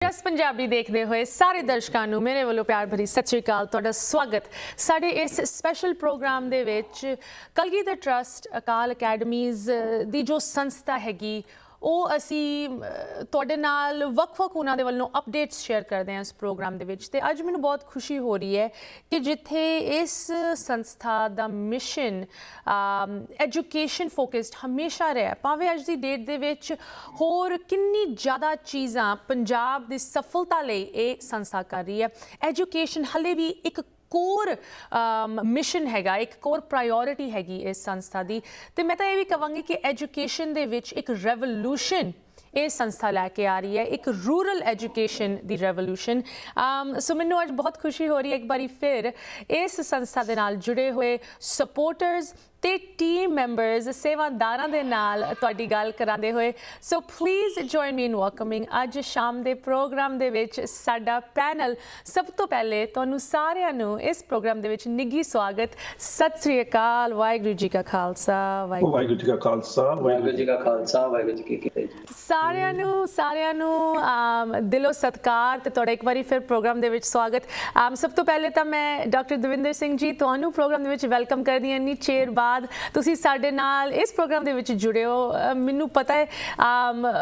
PBS Punjabi ਦੇਖਦੇ ਹੋਏ ਸਾਰੇ ਦਰਸ਼ਕਾਂ ਨੂੰ ਮੇਰੇ ਵੱਲੋਂ ਪਿਆਰ ਭਰੀ ਸਤਿ ਸ਼੍ਰੀ ਅਕਾਲ। ਤੁਹਾਡਾ ਸਵਾਗਤ ਸਾਡੇ ਇਸ ਸਪੈਸ਼ਲ ਪ੍ਰੋਗਰਾਮ ਦੇ ਵਿੱਚ। ਕਲਗੀਧਰ ਟਰਸਟ ਅਕਾਲ ਅਕੈਡਮੀਜ਼ ਦੀ ਜੋ ਸੰਸਥਾ ਹੈਗੀ ਉਹ ਅਸੀਂ ਤੁਹਾਡੇ ਨਾਲ ਵੱਖ-ਵੱਖ ਉਹਨਾਂ ਦੇ ਵੱਲੋਂ ਅਪਡੇਟਸ ਸ਼ੇਅਰ ਕਰਦੇ ਹਾਂ ਇਸ ਪ੍ਰੋਗਰਾਮ ਦੇ ਵਿੱਚ। ਤੇ ਅੱਜ ਮੈਨੂੰ ਬਹੁਤ ਖੁਸ਼ੀ ਹੋ ਰਹੀ ਹੈ ਕਿ ਜਿੱਥੇ ਇਸ ਸੰਸਥਾ ਦਾ ਮਿਸ਼ਨ ਐਜੂਕੇਸ਼ਨ ਫੋਕਸਡ ਹਮੇਸ਼ਾ ਰਿਹਾ, ਭਾਵੇਂ ਅੱਜ ਦੀ ਡੇਟ ਦੇ ਵਿੱਚ ਹੋਰ ਕਿੰਨੀ ਜ਼ਿਆਦਾ ਚੀਜ਼ਾਂ ਪੰਜਾਬ ਦੀ ਸਫਲਤਾ ਲਈ ਇਹ ਸੰਸਥਾ ਕਰ ਰਹੀ ਹੈ। ਐਜੂਕੇਸ਼ਨ ਹਲੇ ਵੀ ਇੱਕ ਕੋਰ ਮਿਸ਼ਨ ਹੈਗਾ, ਇੱਕ ਕੋਰ ਪ੍ਰਾਇਓਰਿਟੀ ਹੈਗੀ ਇਸ ਸੰਸਥਾ ਦੀ। ਤੇ ਮੈਂ ਤਾਂ ਇਹ ਵੀ ਕਹਾਂਗੀ ਕਿ ਐਜੂਕੇਸ਼ਨ ਦੇ ਵਿੱਚ ਇੱਕ ਰੈਵੋਲੂਸ਼ਨ ਇਹ ਸੰਸਥਾ ਲੈ ਕੇ ਆ ਰਹੀ ਹੈ, ਇੱਕ ਰੂਰਲ ਐਜੂਕੇਸ਼ਨ ਦੀ ਰੈਵੋਲੂਸ਼ਨ। ਸੋ ਮੈਨੂੰ ਅੱਜ ਬਹੁਤ ਖੁਸ਼ੀ ਹੋ ਰਹੀ ਹੈ ਇੱਕ ਵਾਰੀ ਫਿਰ ਇਸ ਸੰਸਥਾ ਦੇ ਨਾਲ ਜੁੜੇ ਹੋਏ ਸਪੋਰਟਰਸ ਤੇ ਟੀਮ ਮੈਂਬਰਸ ਸੇਵਾਦਾਰਾਂ ਦੇ ਨਾਲ ਤੁਹਾਡੀ ਗੱਲ ਕਰਾਉਂਦੇ ਹੋਏ। So please join me in welcoming ਅੱਜ ਸ਼ਾਮ ਦੇ ਪ੍ਰੋਗਰਾਮ ਦੇ ਵਿੱਚ ਸਾਡਾ ਪੈਨਲ। ਸਭ ਤੋਂ ਪਹਿਲੇ ਤੁਹਾਨੂੰ ਸਾਰਿਆਂ ਨੂੰ ਇਸ ਪ੍ਰੋਗਰਾਮ ਦੇ ਵਿੱਚ ਨਿੱਘੀ ਸਵਾਗਤ। ਸਤਿ ਸ੍ਰੀ ਅਕਾਲ। ਵਾਹਿਗੁਰੂ ਜੀ ਕਾ ਖਾਲਸਾ, ਵਾਹਿਗੁਰੂ ਜੀ ਕਾ ਖਾਲਸਾ, ਵਾਹਿਗੁਰੂ ਜੀ ਕਾ ਖਾਲਸਾ, ਵਾਹਿਗੁਰੂ ਜੀ ਕੀ ਫਤਿਹ। ਸਾਰਿਆਂ ਨੂੰ ਦਿਲੋਂ ਸਤਿਕਾਰ ਤੇ ਤੁਹਾਡਾ ਇੱਕ ਵਾਰੀ ਫਿਰ ਪ੍ਰੋਗਰਾਮ ਦੇ ਵਿੱਚ ਸਵਾਗਤ। ਸਭ ਤੋਂ ਪਹਿਲੇ ਤਾਂ ਮੈਂ ਡਾਕਟਰ ਦਵਿੰਦਰ ਸਿੰਘ ਜੀ ਤੁਹਾਨੂੰ ਪ੍ਰੋਗਰਾਮ ਦੇ ਵਿੱਚ ਵੈਲਕਮ ਕਰਦੀ ਹਾਂ। ਇੰਨੀ ਚਿਰ ਬਾਅਦ ਤੁਸੀਂ ਸਾਡੇ ਨਾਲ ਇਸ ਪ੍ਰੋਗਰਾਮ ਦੇ ਵਿੱਚ ਜੁੜੇ ਹੋ। ਮੈਨੂੰ ਪਤਾ ਹੈ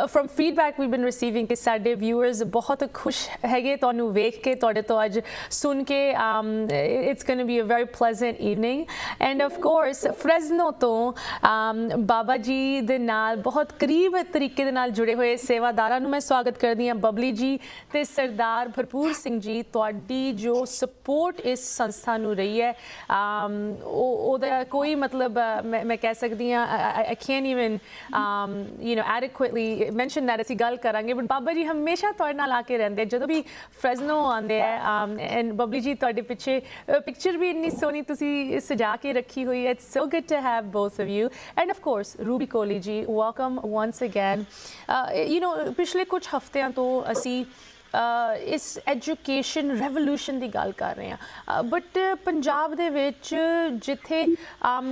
ਫਰਮ ਫੀਡਬੈਕ ਵੀ ਬੀਨ ਰਿਸੀਵਿੰਗ ਕਿ ਸਾਡੇ ਵਿਊਅਰਸ ਬਹੁਤ ਖੁਸ਼ ਹੈਗੇ ਤੁਹਾਨੂੰ ਵੇਖ ਕੇ, ਤੁਹਾਡੇ ਤੋਂ ਅੱਜ ਸੁਣ ਕੇ। It's going to be a very pleasant evening. And of course Fresno ਤੋਂ ਬਾਬਾ ਜੀ ਦੇ ਨਾਲ ਬਹੁਤ ਕਰੀਬ ਤਰੀਕੇ ਦੇ ਨਾਲ ਜੁੜੇ ਹੋਏ ਸੇਵਾਦਾਰਾਂ ਨੂੰ ਮੈਂ ਸਵਾਗਤ ਕਰਦੀ ਹਾਂ। ਬਬਲੀ ਜੀ ਤੇ ਸਰਦਾਰ ਭਰਪੂਰ ਸਿੰਘ ਜੀ, ਤੁਹਾਡੀ ਜੋ ਸਪੋਰਟ ਇਸ ਸੰਸਥਾ ਨੂੰ ਰਹੀ ਹੈ ਉਹਦਾ ਕੋਈ ਮਤਲਬ ਮੈਂ ਕਹਿ ਸਕਦੀ ਹਾਂ I can't even adequately mention that। ਅਸੀਂ ਗੱਲ ਕਰਾਂਗੇ ਬਟ ਬਾਬਾ ਜੀ ਹਮੇਸ਼ਾ ਤੁਹਾਡੇ ਨਾਲ ਆ ਕੇ ਰਹਿੰਦੇ ਜਦੋਂ ਵੀ ਫਰੈਜ਼ਨੋ ਆਉਂਦੇ ਹੈ। ਐਂਡ ਬਬਲੀ ਜੀ ਤੁਹਾਡੇ ਪਿੱਛੇ ਪਿਕਚਰ ਵੀ ਇੰਨੀ ਸੋਹਣੀ ਤੁਸੀਂ ਸਜਾ ਕੇ ਰੱਖੀ ਹੋਈ ਹੈ। It's so good to have both of you. And of course Ruby Kohli ji, welcome ones again. ਪਿਛਲੇ ਕੁਝ ਹਫ਼ਤਿਆਂ ਤੋਂ ਅਸੀਂ ਇਸ ਐਜੂਕੇਸ਼ਨ ਰੈਵੋਲੂਸ਼ਨ ਦੀ ਗੱਲ ਕਰ ਰਹੇ ਹਾਂ ਬਟ ਪੰਜਾਬ ਦੇ ਵਿੱਚ ਜਿੱਥੇ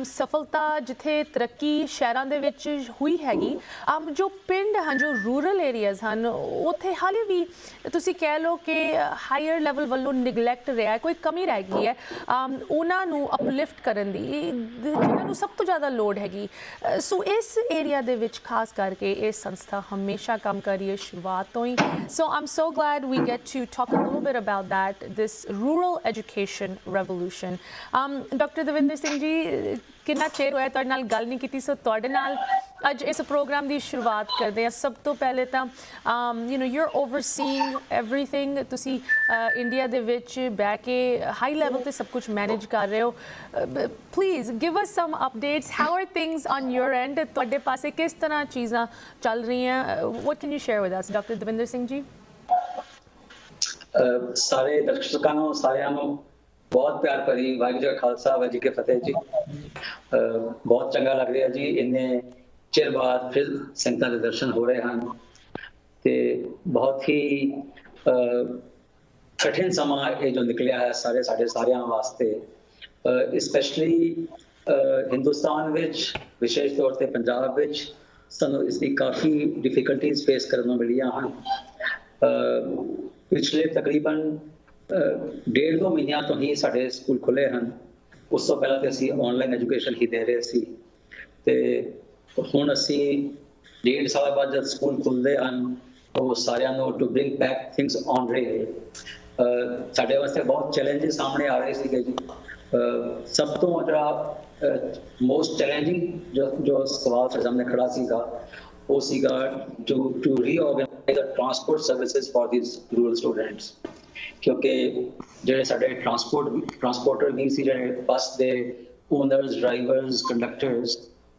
ਸਫਲਤਾ, ਜਿੱਥੇ ਤਰੱਕੀ ਸ਼ਹਿਰਾਂ ਦੇ ਵਿੱਚ ਹੋਈ ਹੈਗੀ, ਜੋ ਪਿੰਡ ਹਨ, ਜੋ ਰੂਰਲ ਏਰੀਆਜ਼ ਹਨ, ਉੱਥੇ ਹਾਲੇ ਵੀ ਤੁਸੀਂ ਕਹਿ ਲਓ ਕਿ ਹਾਇਰ ਲੈਵਲ ਵੱਲੋਂ ਨਿਗਲੈਕਟ ਰਿਹਾ, ਕੋਈ ਕਮੀ ਰਹਿ ਗਈ ਹੈ ਉਹਨਾਂ ਨੂੰ ਅਪਲਿਫਟ ਕਰਨ ਦੀ, ਜਿਹਨਾਂ ਨੂੰ ਸਭ ਤੋਂ ਜ਼ਿਆਦਾ ਲੋੜ ਹੈਗੀ। ਸੋ ਇਸ ਏਰੀਆ ਦੇ ਵਿੱਚ ਖਾਸ ਕਰਕੇ ਇਹ ਸੰਸਥਾ ਹਮੇਸ਼ਾ ਕੰਮ ਕਰ ਰਹੀ ਹੈ ਸ਼ੁਰੂਆਤ ਤੋਂ ਹੀ। ਸੋ ਆਮ ਸੋ glad we get to talk a little bit about that, this rural education revolution. Dr. Davinder Singh ji, ਕਿੰਨਾ ਚਿਰ ਹੋਇਆ ਤੁਹਾਡੇ ਨਾਲ ਗੱਲ ਨਹੀਂ ਕੀਤੀ, ਸੋ ਤੁਹਾਡੇ ਨਾਲ ਅੱਜ ਇਸ ਪ੍ਰੋਗਰਾਮ ਦੀ ਸ਼ੁਰੂਆਤ ਕਰਦੇ ਹਾਂ। ਸਭ ਤੋਂ ਪਹਿਲੇ ਤਾਂ you're overseeing everything, ਤੁਸੀਂ ਇੰਡੀਆ ਦੇ ਵਿੱਚ ਬਹਿ ਕੇ ਹਾਈ ਲੈਵਲ ਤੇ ਸਭ ਕੁਝ ਮੈਨੇਜ ਕਰ ਰਹੇ ਹੋ। Please give us some updates, how are things on your end? ਤੁਹਾਡੇ ਪਾਸੇ ਕਿਸ ਤਰ੍ਹਾਂ ਚੀਜ਼ਾਂ ਚੱਲ ਰਹੀਆਂ? what can you share with us, Dr. Davinder Singh ji? ਸਾਰੇ ਦਰਸ਼ਕਾਂ ਨੂੰ ਸਾਰਿਆਂ ਨੂੰ ਬਹੁਤ ਪਿਆਰ ਭਰੀ ਵਾਹਿਗੁਰੂ ਜੀ ਕਾ ਖਾਲਸਾ, ਵਾਹਿਗੁਰੂ ਜੀ ਕੀ ਫਤਿਹ ਜੀ। ਬਹੁਤ ਚੰਗਾ ਲੱਗ ਰਿਹਾ ਜੀ, ਇੰਨੇ ਚਿਰ ਬਾਅਦ ਫਿਰ ਸੰਗਤਾਂ ਦੇ ਦਰਸ਼ਨ ਹੋ ਰਹੇ ਹਨ ਤੇ ਬਹੁਤ ਹੀ ਕਠਿਨ ਸਮਾਂ ਇਹ ਜੋ ਨਿਕਲਿਆ ਹੈ ਸਾਡੇ ਸਾਰਿਆਂ ਵਾਸਤੇ, ਸਪੈਸ਼ਲੀ ਹਿੰਦੁਸਤਾਨ ਵਿੱਚ, ਵਿਸ਼ੇਸ਼ ਤੌਰ ਤੇ ਪੰਜਾਬ ਵਿੱਚ ਸਾਨੂੰ ਇਸ ਦੀ ਕਾਫੀ ਡਿਫਿਕਲਟੀਜ਼ ਫੇਸ ਕਰਨ ਨੂੰ ਮਿਲੀਆਂ ਹਨ। ਪਿਛਲੇ ਤਕਰੀਬਨ 1.5-2 ਮਹੀਨਿਆਂ ਤੋਂ ਹੀ ਸਾਡੇ ਸਕੂਲ ਖੁੱਲੇ ਹਨ। ਉਸ ਤੋਂ ਪਹਿਲਾਂ ਤੇ ਅਸੀਂ ਆਨਲਾਈਨ ਐਜੂਕੇਸ਼ਨ ਹੀ ਦੇ ਰਹੇ ਸੀ ਤੇ ਹੁਣ ਅਸੀਂ 1.5 ਸਾਲ ਬਾਅਦ ਜਦ ਸਕੂਲ ਖੁੱਲਦੇ ਹਨ ਉਹ ਸਾਰਿਆਂ ਨੂੰ to bring back things on ਰੇ ਸਾਡੇ ਵਾਸਤੇ ਬਹੁਤ ਚੈਲੰਜਸ ਸਾਹਮਣੇ ਆ ਰਹੇ ਸੀਗੇ ਜੀ। ਸਭ ਤੋਂ ਜਿਹੜਾ ਮੋਸਟ ਚੈਲੰਜਿੰਗ ਜੋ ਸਵਾਲ ਸਾਡੇ ਸਾਹਮਣੇ ਖੜਾ ਸੀਗਾ ਉਹ ਸੀਗਾ to reorganize transport services for these rural students, ਕਿਉਂਕਿ ਜਿਹੜੇ ਸਾਡੇ ਟਰਾਂਸਪੋਰਟਰ ਨਹੀਂ ਸੀ, ਜਿਹੜੇ ਬੱਸ ਦੇ ਓਨਰਸ, ਡਰਾਈਵਰਸ, ਕੰਡਕਟਰਸ,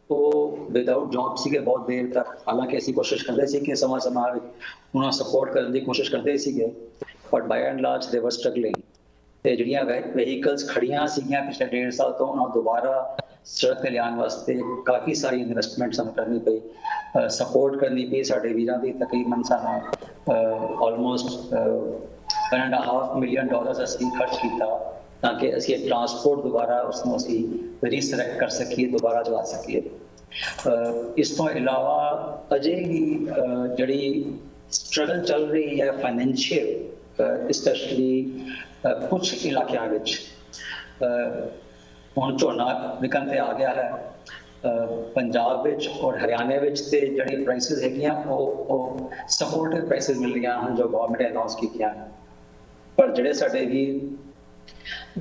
ਉਹ ਵਿਦਆਊਟ ਜੌਬ ਸੀਗੇ ਬਹੁਤ ਦੇਰ ਤੱਕ। ਹਾਲਾਂਕਿ ਅਸੀਂ ਕੋਸ਼ਿਸ਼ ਕਰਦੇ ਸੀ ਕਿ ਸਮਾਂ ਉਹਨਾਂ ਨੂੰ ਸਪੋਰਟ ਕਰਨ ਦੀ ਕੋਸ਼ਿਸ਼ ਕਰਦੇ ਸੀਗੇ ਬਟ ਬਾਈ ਐਂਡ ਲਾਰਜ ਦੇ ਵਰ ਸਟਰਗਲਿੰਗ। ਤੇ ਜਿਹੜੀਆਂ ਵਹੀਕਲਸ ਖੜੀਆਂ ਸੀਗੀਆਂ ਪਿਛਲੇ 1.5 ਸਾਲ ਤੋਂ, ਉਹਨਾਂ ਦੁਬਾਰਾ ਸੜਕ ਤੇ ਲਿਆਉਣ ਵਾਸਤੇ ਕਾਫੀ ਸਾਰੀ ਇਨਵੈਸਟਮੈਂਟ ਸਾਨੂੰ ਕਰਨੀ ਪਈ, ਸਪੋਰਟ ਕਰਨੀ ਪਈ ਸਾਡੇ ਵੀਰਾਂ ਦੀ। ਤਕਰੀਬਨ ਸਾਨੂੰ ਆਲਮੋਸਟ $1.5 ਮਿਲੀਅਨ ਅਸੀਂ ਖਰਚ ਕੀਤਾ ਤਾਂ ਕਿ ਅਸੀਂ ਇਹ ਟਰਾਂਸਪੋਰਟ ਦੁਬਾਰਾ ਉਸਨੂੰ ਅਸੀਂ ਰੀਸਰੈਕਟ ਕਰ ਸਕੀਏ, ਦੁਬਾਰਾ ਚਲਾ ਸਕੀਏ। ਇਸ ਤੋਂ ਇਲਾਵਾ ਅਜੇ ਵੀ ਜਿਹੜੀ स्ट्रगल चल रही है फाइनेंशियल, स्पेशली कुछ इलाकों में ਹੁਣ ਝੋਨਾ ਵਿਕਣ ਤੇ ਆ ਗਿਆ ਹੈ। ਪੰਜਾਬ ਵਿੱਚ ਔਰ ਹਰਿਆਣੇ ਵਿੱਚ ਤੇ ਜਿਹੜੀ ਪ੍ਰਾਈਸਿਸ ਹੈਗੀਆਂ ਉਹ ਸਪੋਰਟਿਵ ਪ੍ਰਾਈਸਿਸ ਮਿਲ ਰਹੀਆਂ ਹਨ ਜੋ ਗਵਰਨਮੈਂਟ ਨੇ ਅਨਾਉਂਸ ਕੀਤੀਆਂ। ਪਰ ਜਿਹੜੇ ਸਾਡੇ ਵੀ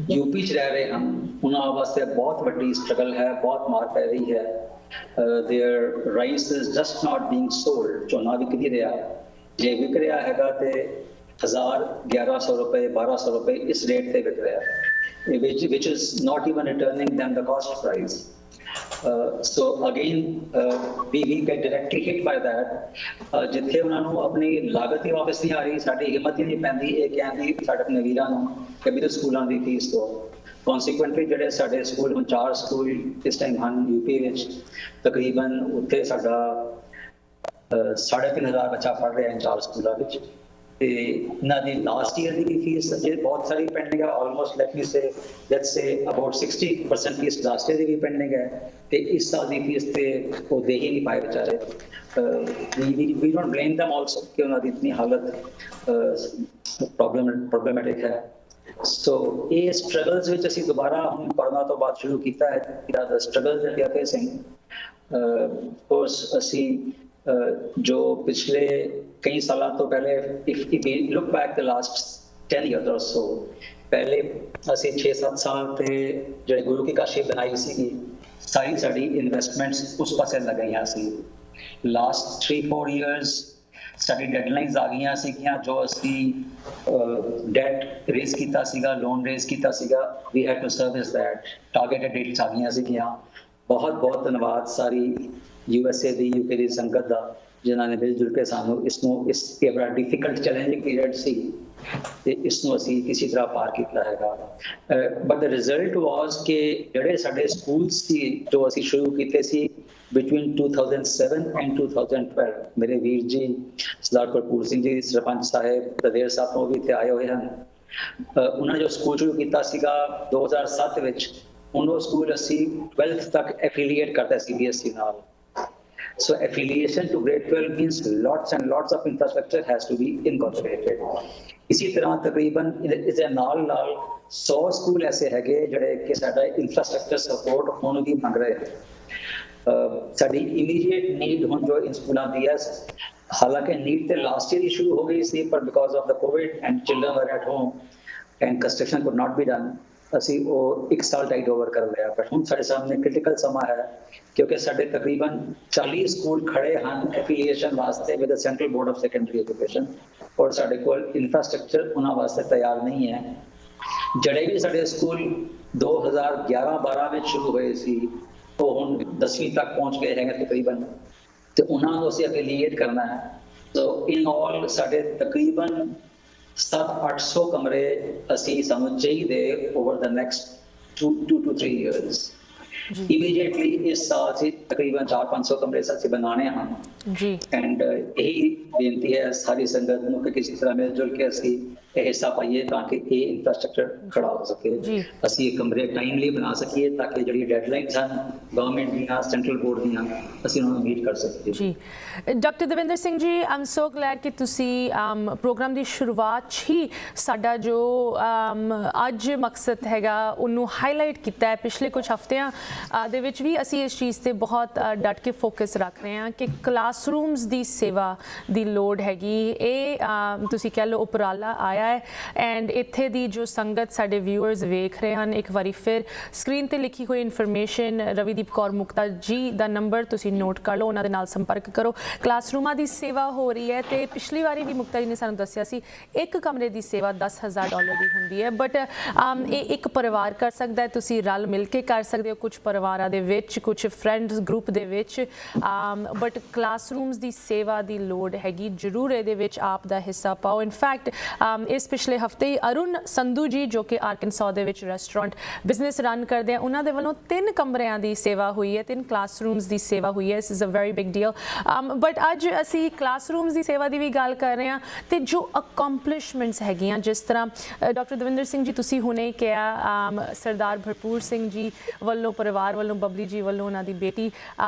यूपी च रह रहे हैं उन्होंने वास्ते बहुत बड़ी स्ट्रगल है, बहुत मार पै रही है। Their rice is just not being sold, झोना विक नहीं रहा, जे विक रहा हैगा ते 1000-1100 रुपए 1200 रुपए इस रेट से विक रहा है, which is not even returning them the cost price. So again we get directly hit by that. ਜਿੱਥੇ ਉਹਨਾਂ ਨੂੰ ਆਪਣੀ ਲਾਗਤ ਹੀ ਵਾਪਸ ਨਹੀਂ ਆ ਰਹੀ, ਸਾਡੀ ਹਿੰਮਤ ਹੀ ਨਹੀਂ ਪੈਂਦੀ ਇਹ ਕਹਿਣ ਦੀ ਸਾਡੇ ਆਪਣੇ ਵੀਰਾਂ ਨੂੰ ਕਿ ਵੀ ਸਕੂਲਾਂ ਦੀ ਫੀਸ ਤੋਂ। ਕਨਸੀਕੁਐਂਟਲੀ ਜਿਹੜੇ ਸਾਡੇ ਸਕੂਲ ਹੁਣ 4 ਸਕੂਲ ਇਸ ਟਾਈਮ ਹਨ ਯੂਪੀ ਵਿੱਚ, ਤਕਰੀਬਨ ਉੱਥੇ ਸਾਡਾ 3500 ਬੱਚਾ ਪੜ੍ਹ ਰਿਹਾ ਹੈ 4 ਸਕੂਲਾਂ ਵਿੱਚ। ਤੇ ਇਹਨਾਂ ਦੀ ਲਾਸਟ ਈਅਰ ਦੀ ਫੀਸ ਜੇ ਬਹੁਤ ਸਾਰੀ ਪੈਂਡਿੰਗ ਹੈ, almost let's say about 60% fee last year ਦੀ ਵੀ ਪੈਂਡਿੰਗ ਹੈ ਤੇ ਇਸ ਸਾਲ ਦੀ ਫੀਸ ਤੇ ਉਹ ਦੇ ਹੀ ਨਹੀਂ ਪਾਏ ਵਿਚਾਰੇ। We don't blame them also ਕਿ ਉਹਨਾਂ ਦੀ ਇਤਨੀ ਹਾਲਤ ਪ੍ਰੋਬਲਮੈਟਿਕ ਹੈ। ਸੋ ਇਹ ਸਟਰਗਲਸ ਵਿੱਚ ਅਸੀਂ ਦੁਬਾਰਾ ਹੁਣ ਕਰੋਨਾ ਤੋਂ ਬਾਅਦ ਸ਼ੁਰੂ ਕੀਤਾ ਹੈ ਦਾ struggle that we are facing। Course ਅਸੀਂ जो पिछले कई सालों तो पहले if we look back the last 10 years or so, पहले ਅਸੀਂ 6-7 ਸਾਲ ਤੇ ਜਿਹੜੇ ਗੁਰੂ ਕੀ ਕਾਸ਼ੀ ਬਣਾਈ ਸੀ ਸਾਰੀ ਸਾਡੀ ਇਨਵੈਸਟਮੈਂਟਸ ਉਸ ਪਾਸੇ ਲਗਾਈਆਂ ਸੀ। ਲਾਸਟ 3-4 ਇਅਰਸ ਸਾਡੀ ਡੈਡਲਾਈਨਸ ਆ ਗਈਆਂ ਸੀਗੀਆਂ ਜੋ ਅਸੀਂ ਡੈਟ ਰੇਜ਼ ਕੀਤਾ ਸੀਗਾ, ਲੋਨ ਰੇਜ਼ ਕੀਤਾ ਸੀਗਾ, we had to service that, targeted dates ਆ ਗਈਆਂ ਸੀਗੀਆਂ। ਬਹੁਤ ਬਹੁਤ ਧੰਨਵਾਦ ਸਾਰੀ USA ਦੀ UK ਦੀ ਸੰਗਤ ਦਾ ਜਿਨ੍ਹਾਂ ਨੇ ਮਿਲ ਜੁਲ ਕੇ ਸਾਨੂੰ ਇਸ ਬੜਾ ਡਿਫਿਕਲਟ ਚੈਲੰਜਿੰਗ ਪੀਰੀਅਡ ਸੀ ਤੇ ਇਸ ਨੂੰ ਅਸੀਂ ਕਿਸੇ ਤਰ੍ਹਾਂ ਪਾਰ ਕੀਤਾ ਹੈਗਾ। ਬਟ ਦ ਰਿਜ਼ਲਟ ਵਾਸ ਕਿ ਜਿਹੜੇ ਸਾਡੇ ਸਕੂਲ ਸੀ ਜੋ ਅਸੀਂ ਸ਼ੁਰੂ ਕੀਤੇ ਸੀ ਬਿਟਵੀਨ 2007 ਐਂਡ 2012, ਮੇਰੇ ਵੀਰ ਜੀ ਸਰਦਾਰ ਕਰਪੂਰ ਸਿੰਘ ਜੀ ਸਰਪੰਚ ਸਾਹਿਬ ਦਲੇਰ ਸਾਹਿਬ ਉਹ ਵੀ ਇੱਥੇ ਆਏ ਹੋਏ ਹਨ। ਉਹਨਾਂ ਨੇ ਜੋ ਸਕੂਲ ਸ਼ੁਰੂ ਕੀਤਾ ਸੀਗਾ 2007 ਵਿੱਚ, ਉਹਨੂੰ ਸਕੂਲ ਅਸੀਂ 12th ਤੱਕ ਐਫੀਲੀਏਟ ਕਰਦਾ CBSE ਨਾਲ। So affiliation to grade 12 means lots and lots of infrastructure has to be incorporated. इसी तरह तकरीबन इस नाल 100 स्कूल ऐसे हैगे ਜਿਹੜੇ ਕਿ ਸਾਡਾ infrastructure support ਹੁਣ ਵੀ ਮੰਗ ਰਹੇ ਹਨ। ਸਾਡੀ immediate need ਹੁਣ ਜੋ in ਸਕੂਲਾਂ ਦੀ ਹੈ, ਹਾਲਾਂਕਿ ਨੀਡ ਤੇ ਲਾਸਟ ਈਅਰ ਹੀ ਸ਼ੁਰੂ ਹੋ ਗਈ ਸੀ ਪਰ because of the COVID and children were at home and construction could not be done, ਅਸੀਂ ਉਹ 1 ਸਾਲ ਟਾਈਟ ਓਵਰ ਕਰ ਲਿਆ। ਪਰ ਹੁਣ ਸਾਡੇ ਸਾਹਮਣੇ ਕ੍ਰਿਟੀਕਲ ਸਮਾਂ ਹੈ ਕਿਉਂਕਿ ਸਾਡੇ ਤਕਰੀਬਨ 40 ਸਕੂਲ ਖੜੇ ਹਨ ਐਫੀਲੀਏਸ਼ਨ ਵਾਸਤੇ with central board of secondary education, ਔਰ ਸਾਡੇ ਕੋਲ ਇਨਫਰਾਸਟ੍ਰਕਚਰ ਉਹਨਾਂ ਵਾਸਤੇ ਤਿਆਰ ਨਹੀਂ ਹੈ। ਜਿਹੜੇ ਵੀ ਸਾਡੇ ਸਕੂਲ 2011-12 ਵਿੱਚ ਸ਼ੁਰੂ ਹੋਏ ਸੀ ਉਹ ਹੁਣ 10ਵੀਂ ਤੱਕ ਪਹੁੰਚ ਗਏ ਹੈਗੇ ਤਕਰੀਬਨ, ਤੇ ਉਹਨਾਂ ਨੂੰ ਅਸੀਂ ਐਫੀਲੀਏਟ ਕਰਨਾ ਹੈ। ਸੋ ਇਨ ਆਲ ਸਾਡੇ ਤਕਰੀਬਨ 700-800 ਕਮਰੇ ਅਸੀਂ ਸਾਨੂੰ ਚਾਹੀਦੇ over the next 2 to 3 years। Immediately ਇਸ ਸਾਲ ਅਸੀਂ ਤਕਰੀਬਨ 400-500 ਕਮਰੇ ਅਸੀਂ ਬਣਾਉਣੇ ਹਨ ਜੀ। ਐਂਡ ਇਹੀ ਬੇਨਤੀ ਹੈ ਸਾਰੀ ਸੰਗਤ ਨੂੰ ਕਿ ਕਿਸੇ ਤਰ੍ਹਾਂ ਮਿਲ ਜੁਲ ਕੇ ਅਸੀਂ ਇਹ ਹਿੱਸਾ ਪਾਈਏ ਤਾਂ ਕਿ ਇਹ ਇਨਫਰਾਸਟ੍ਰਕਚਰ ਖੜਾ ਹੋ ਸਕੇ, ਅਸੀਂ ਇਹ ਕਮਰੇ ਟਾਈਮਲੀ ਬਣਾ ਸਕੀਏ ਤਾਂ ਕਿ ਜਿਹੜੀ ਡੈਡਲਾਈਨਸ ਹਨ ਗਵਰਨਮੈਂਟ ਦੀਆਂ ਸੈਂਟਰਲ ਬੋਰਡ ਦੀਆਂ ਅਸੀਂ ਉਹਨਾਂ ਨੂੰ ਮੀਟ ਕਰ ਸਕੀਏ ਜੀ। ਡਾਕਟਰ ਦਵਿੰਦਰ ਸਿੰਘ ਜੀ, ਆਈ ਐਮ ਸੋ ਗਲੈਡ ਕਿ ਤੁਸੀਂ ਪ੍ਰੋਗਰਾਮ ਦੀ ਸ਼ੁਰੂਆਤ ਹੀ ਸਾਡਾ ਜੋ ਅੱਜ ਮਕਸਦ ਹੈਗਾ ਉਹਨੂੰ ਹਾਈਲਾਈਟ ਕੀਤਾ ਹੈ। ਪਿਛਲੇ ਕੁਝ ਹਫ਼ਤਿਆਂ ਦੇ ਵਿੱਚ ਵੀ ਅਸੀਂ ਇਸ ਚੀਜ਼ ਤੇ ਬਹੁਤ ਡਟ ਕੇ ਫੋਕਸ ਰੱਖ ਰਹੇ ਹਾਂ ਕਿ ਕਲਾਸਰੂਮਸ ਦੀ ਸੇਵਾ ਦੀ ਲੋੜ ਹੈਗੀ। ਇਹ ਤੁਸੀਂ ਕਹਿ ਲਓ ਉਪਰਾਲਾ ਆਇਆ ਹੈ ਐਂਡ ਇੱਥੇ ਦੀ ਜੋ ਸੰਗਤ ਸਾਡੇ ਵਿਊਅਰਸ ਵੇਖ ਰਹੇ ਹਨ, ਇੱਕ ਵਾਰੀ ਫਿਰ ਸਕਰੀਨ ਤੇ ਲਿਖੀ ਹੋਈ ਇਨਫੋਰਮੇਸ਼ਨ ਰਵੀਦੀਪ ਕੌਰ ਮੁਕਤਾ ਜੀ ਦਾ ਨੰਬਰ ਤੁਸੀਂ ਨੋਟ ਕਰ ਲਓ, ਉਹਨਾਂ ਦੇ ਨਾਲ ਸੰਪਰਕ ਕਰੋ। ਕਲਾਸਰੂਮਾਂ ਦੀ ਸੇਵਾ ਹੋ ਰਹੀ ਹੈ ਤੇ ਪਿਛਲੀ ਵਾਰੀ ਵੀ ਮੁਕਤਾ ਜੀ ਨੇ ਸਾਨੂੰ ਦੱਸਿਆ ਸੀ ਇੱਕ ਕਮਰੇ ਦੀ ਸੇਵਾ $10,000 ਦੀ ਹੁੰਦੀ ਹੈ, ਬਟ ਇਹ ਇੱਕ ਪਰਿਵਾਰ ਕਰ ਸਕਦਾ ਹੈ, ਤੁਸੀਂ ਰਲ ਮਿਲ ਕੇ ਕਰ ਸਕਦੇ ਹੋ, ਕੁਝ ਪਰਿਵਾਰਾਂ ਦੇ ਵਿੱਚ, ਕੁਝ ਫਰੈਂਡਸ ਗਰੁੱਪ ਦੇ ਵਿੱਚ, ਬਟ ਕਲਾਸਰੂਮਸ ਦੀ ਸੇਵਾ ਦੀ ਲੋੜ ਹੈਗੀ। ਜ਼ਰੂਰ ਇਹਦੇ ਵਿੱਚ ਆਪ ਦਾ ਹਿੱਸਾ ਪਾਓ। ਇਨਫੈਕਟ ਇਸ ਪਿਛਲੇ ਹਫਤੇ ਹੀ ਅਰੁਣ ਸੰਧੂ ਜੀ ਜੋ ਕਿ ਆਰਕਨਸਾ ਦੇ ਵਿੱਚ ਰੈਸਟੋਰੈਂਟ ਬਿਜ਼ਨਸ ਰਨ ਕਰਦੇ ਆ, ਉਹਨਾਂ ਦੇ ਵੱਲੋਂ 3 ਕਮਰਿਆਂ ਦੀ ਸੇਵਾ ਹੋਈ ਹੈ, 3 ਕਲਾਸਰੂਮਸ ਦੀ ਸੇਵਾ ਹੋਈ ਹੈ। ਇਸ is a very big deal. But ਅੱਜ ਅਸੀਂ ਕਲਾਸਰੂਮਸ ਦੀ ਸੇਵਾ ਦੀ ਵੀ ਗੱਲ ਕਰ ਰਹੇ ਹਾਂ ਤੇ ਜੋ ਅਕੰਪਲਿਸ਼ਮੈਂਟਸ ਹੈਗੀਆਂ, ਜਿਸ ਤਰ੍ਹਾਂ ਡਾਕਟਰ ਦਵਿੰਦਰ ਸਿੰਘ ਜੀ ਤੁਸੀਂ ਹੁਣੇ ਕਿਹਾ, ਸਰਦਾਰ ਭਰਪੂਰ ਸਿੰਘ ਜੀ ਵੱਲੋਂ, ਪਰਿਵਾਰ ਵੱਲੋਂ, ਬਬਲੀ ਜੀ ਵੱਲੋਂ, ਉਹਨਾਂ ਦੀ ਬੇਟੀ